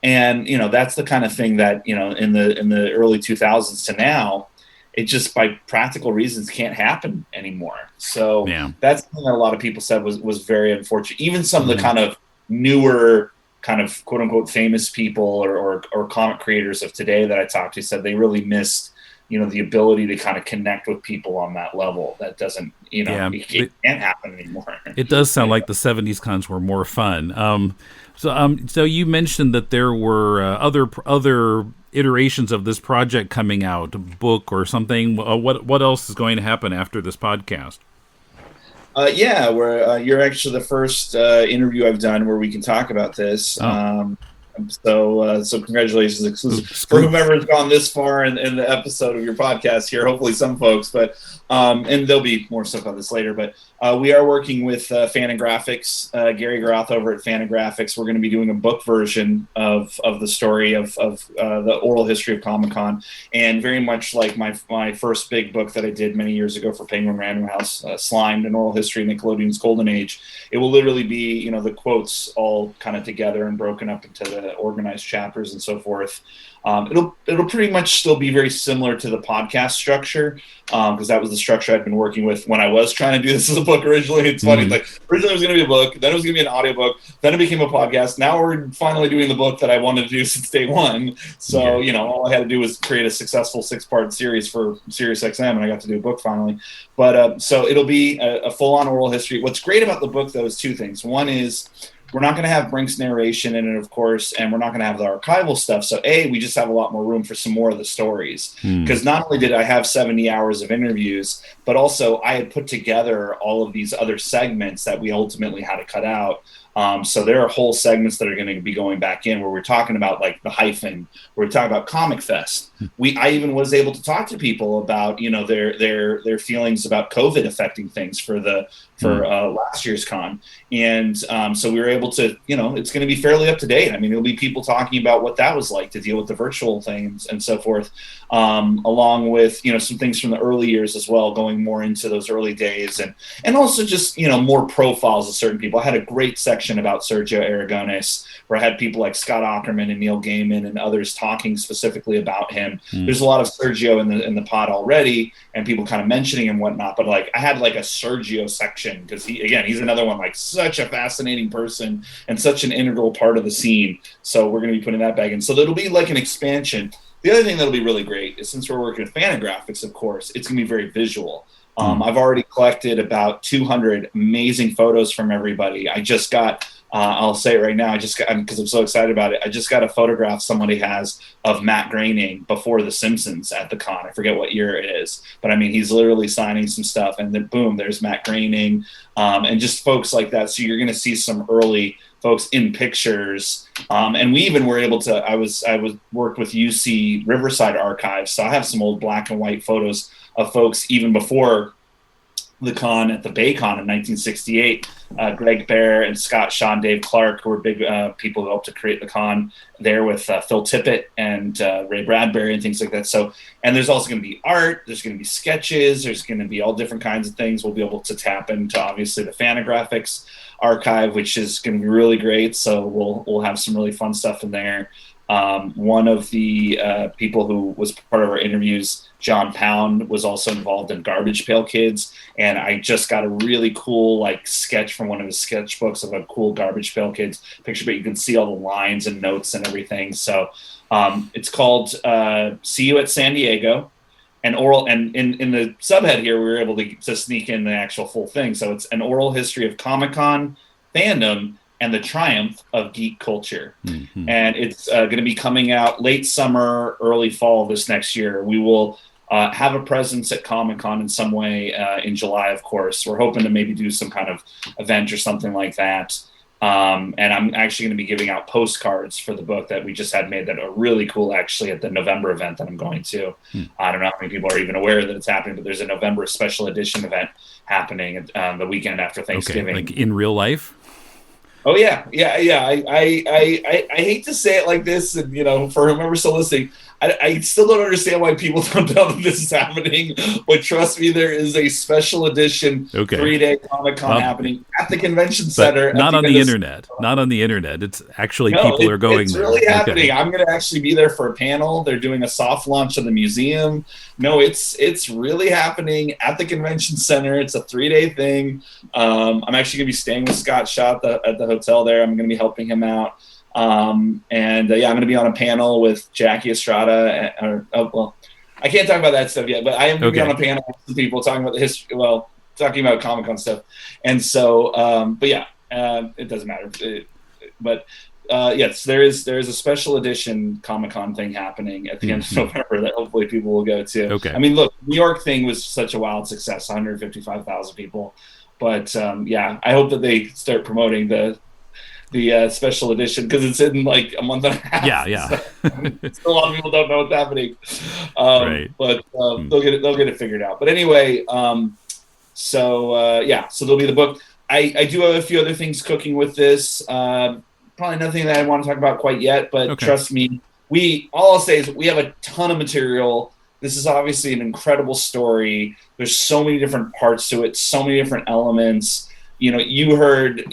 B: And, that's the kind of thing that, in the early 2000s to now, it just, by practical reasons, can't happen anymore. So that's something that a lot of people said was very unfortunate. Even some of the kind of newer, kind of quote unquote famous people or comic creators of today that I talked to said they really missed, the ability to kind of connect with people on that level. That doesn't, it can't happen anymore.
A: It does sound like the 70s cons were more fun. So you mentioned that there were other iterations of this project coming out, a book or something. What else is going to happen after this podcast?
B: You're actually the first interview I've done where we can talk about this. Oh. So congratulations, exclusive for whomever has gone this far in the episode of your podcast here. Hopefully some folks, but and there'll be more stuff on this later. But we are working with Fantagraphics, Gary Garoth over at Fantagraphics. We're going to be doing a book version of the story of the oral history of Comic-Con, and very much like my first big book that I did many years ago for Penguin Random House, Slimed, an oral history of Nickelodeon's Golden Age. It will literally be, the quotes all kind of together and broken up into the organized chapters and so forth. It'll pretty much still be very similar to the podcast structure, because that was the structure I'd been working with when I was trying to do this as a book originally. It's funny, like originally it was going to be a book, then it was going to be an audiobook, then it became a podcast. Now we're finally doing the book that I wanted to do since day one. So, all I had to do was create a successful 6-part series for SiriusXM, and I got to do a book finally. But so it'll be a full-on oral history. What's great about the book, though, is two things. One is we're not going to have Brink's narration in it, of course, and we're not going to have the archival stuff. So, we just have a lot more room for some more of the stories. Because not only did I have 70 hours of interviews, but also I had put together all of these other segments that we ultimately had to cut out. So there are whole segments that are going to be going back in where we're talking about like the hyphen, where we're talking about Comic Fest. I even was able to talk to people about, their feelings about COVID affecting things for last year's con. And so we were able to, it's going to be fairly up to date. I mean, there'll be people talking about what that was like to deal with the virtual things and so forth, along with, some things from the early years as well, going more into those early days and also just, more profiles of certain people. I had a great section about Sergio Aragones, where I had people like Scott Aukerman and Neil Gaiman and others talking specifically about him. There's a lot of Sergio in the pod already, and people kind of mentioning and whatnot. But like I had like a Sergio section because he's another one, like such a fascinating person and such an integral part of the scene. So we're going to be putting that back in. So that'll be like an expansion. The other thing that'll be really great is, since we're working with Fantagraphics, of course, it's going to be very visual. I've already collected about 200 amazing photos from everybody. I just got I'll say it right now. Because I'm so excited about it. I just got a photograph somebody has of Matt Groening before The Simpsons at the con. I forget what year it is, but I mean, he's literally signing some stuff, and then boom, there's Matt Groening, and just folks like that. So you're going to see some early folks in pictures, and we even were able to. I was worked with UC Riverside Archives, so I have some old black and white photos of folks even before the con at the Bay Con in 1968. Greg Bear and Scott Shaw and Dave Clark, who were big people who helped to create the con there with Phil Tippett and Ray Bradbury and things like that. So, and there's also going to be art, there's going to be sketches, there's going to be all different kinds of things. We'll be able to tap into obviously the Fantagraphics archive, which is going to be really great. So we'll have some really fun stuff in there. One of the people who was part of our interviews, John Pound, was also involved in Garbage Pail Kids, and I just got a really cool sketch from one of his sketchbooks of a cool Garbage Pail Kids picture, but you can see all the lines and notes and everything. So it's called See You at San Diego, and oral. And in the subhead here, we were able to sneak in the actual full thing. So it's an oral history of Comic-Con fandom and the triumph of geek culture. Mm-hmm. And it's going to be coming out late summer, early fall this next year. We will have a presence at Comic-Con in some way in July, of course. We're hoping to maybe do some kind of event or something like that. And I'm actually going to be giving out postcards for the book that we just had made that are really cool, actually, at the November event that I'm going to. I don't know how many people are even aware that it's happening, but there's a November special edition event happening the weekend after Thanksgiving.
A: Okay, like in real life?
B: Oh yeah. I hate to say it like this, and for whoever's still listening, I still don't understand why people don't know that this is happening. But trust me, there is a special edition 3-day Comic-Con happening at the convention center.
A: Not on the internet. Not on the internet. It's actually people are going there.
B: It's really happening. I'm going to actually be there for a panel. They're doing a soft launch of the museum. No, it's really happening at the convention center. It's a 3-day thing. I'm actually going to be staying with Scott Shaw at the hotel there. I'm going to be helping him out. I'm going to be on a panel with Jackie Estrada. I can't talk about that stuff yet, but I am going to be on a panel with some people talking about the history. Well, talking about Comic-Con stuff, and so, it doesn't matter. Yes, there is a special edition Comic-Con thing happening at the end of November that hopefully people will go to.
A: Okay.
B: I mean, look, New York thing was such a wild success, 155,000 people, but I hope that they start promoting the special edition, because it's in like a month and a half.
A: Yeah.
B: So a lot of people don't know what's happening.
A: Right.
B: But they'll get it figured out. But anyway, so there'll be the book. I do have a few other things cooking with this. Probably nothing that I want to talk about quite yet, but trust me, all I'll say is we have a ton of material. This is obviously an incredible story. There's so many different parts to it, so many different elements. You heard,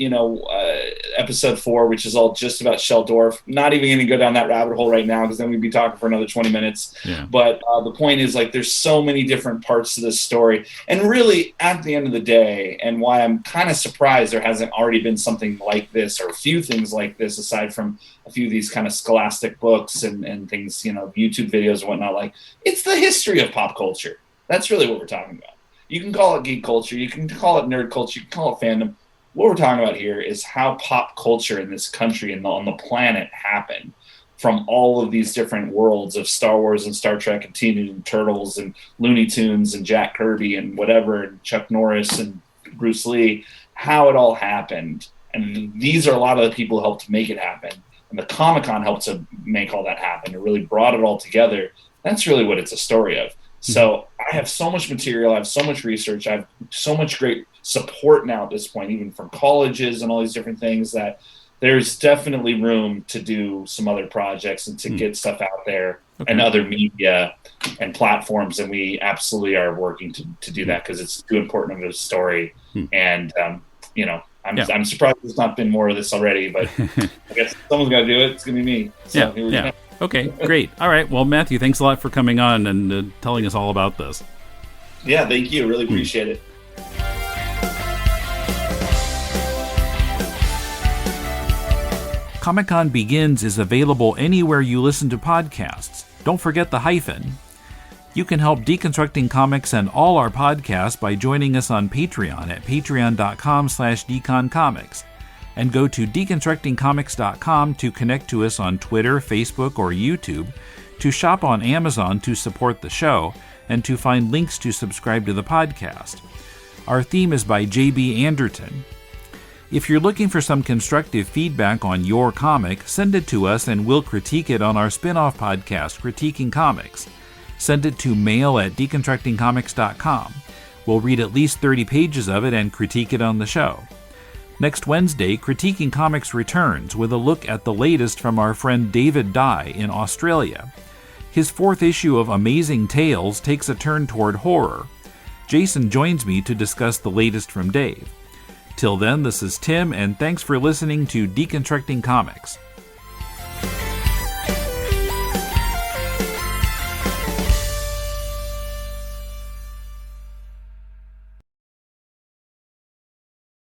B: episode 4, which is all just about Sheldorf. Not even going to go down that rabbit hole right now, because then we'd be talking for another 20 minutes.
A: Yeah.
B: But the point is, there's so many different parts to this story. And really, at the end of the day, and why I'm kind of surprised there hasn't already been something like this, or a few things like this, aside from a few of these kind of scholastic books and things, YouTube videos and whatnot. It's the history of pop culture. That's really what we're talking about. You can call it geek culture, you can call it nerd culture, you can call it fandom. What we're talking about here is how pop culture in this country and on the planet happened, from all of these different worlds of Star Wars and Star Trek and Teenage Mutant Turtles and Looney Tunes and Jack Kirby and whatever, and Chuck Norris and Bruce Lee, how it all happened. And these are a lot of the people who helped make it happen. And the Comic-Con helped to make all that happen. It really brought it all together. That's really what it's a story of. So I have so much material, I have so much research, I have so much great support now at this point, even from colleges and all these different things, that there's definitely room to do some other projects and to get stuff out there and other media and platforms. And we absolutely are working to do that, because it's too important of a story. And, I'm surprised there's not been more of this already, but I guess someone's got to do it. It's going to be me. So here we go.
A: Okay, great. All right. Well, Mathew, thanks a lot for coming on and telling us all about this.
B: Yeah, thank you. Really appreciate it.
A: Comic-Con Begins is available anywhere you listen to podcasts. Don't forget the hyphen. You can help Deconstructing Comics and all our podcasts by joining us on Patreon at patreon.com/deconcomics. And go to deconstructingcomics.com to connect to us on Twitter, Facebook, or YouTube, to shop on Amazon to support the show, and to find links to subscribe to the podcast. Our theme is by J.B. Anderton. If you're looking for some constructive feedback on your comic, send it to us and we'll critique it on our spin-off podcast, Critiquing Comics. Send it to mail@deconstructingcomics.com. We'll read at least 30 pages of it and critique it on the show. Next Wednesday, Critiquing Comics returns with a look at the latest from our friend David Dye in Australia. His 4th issue of Amazing Tales takes a turn toward horror. Jason joins me to discuss the latest from Dave. Till then, this is Tim, and thanks for listening to Deconstructing Comics.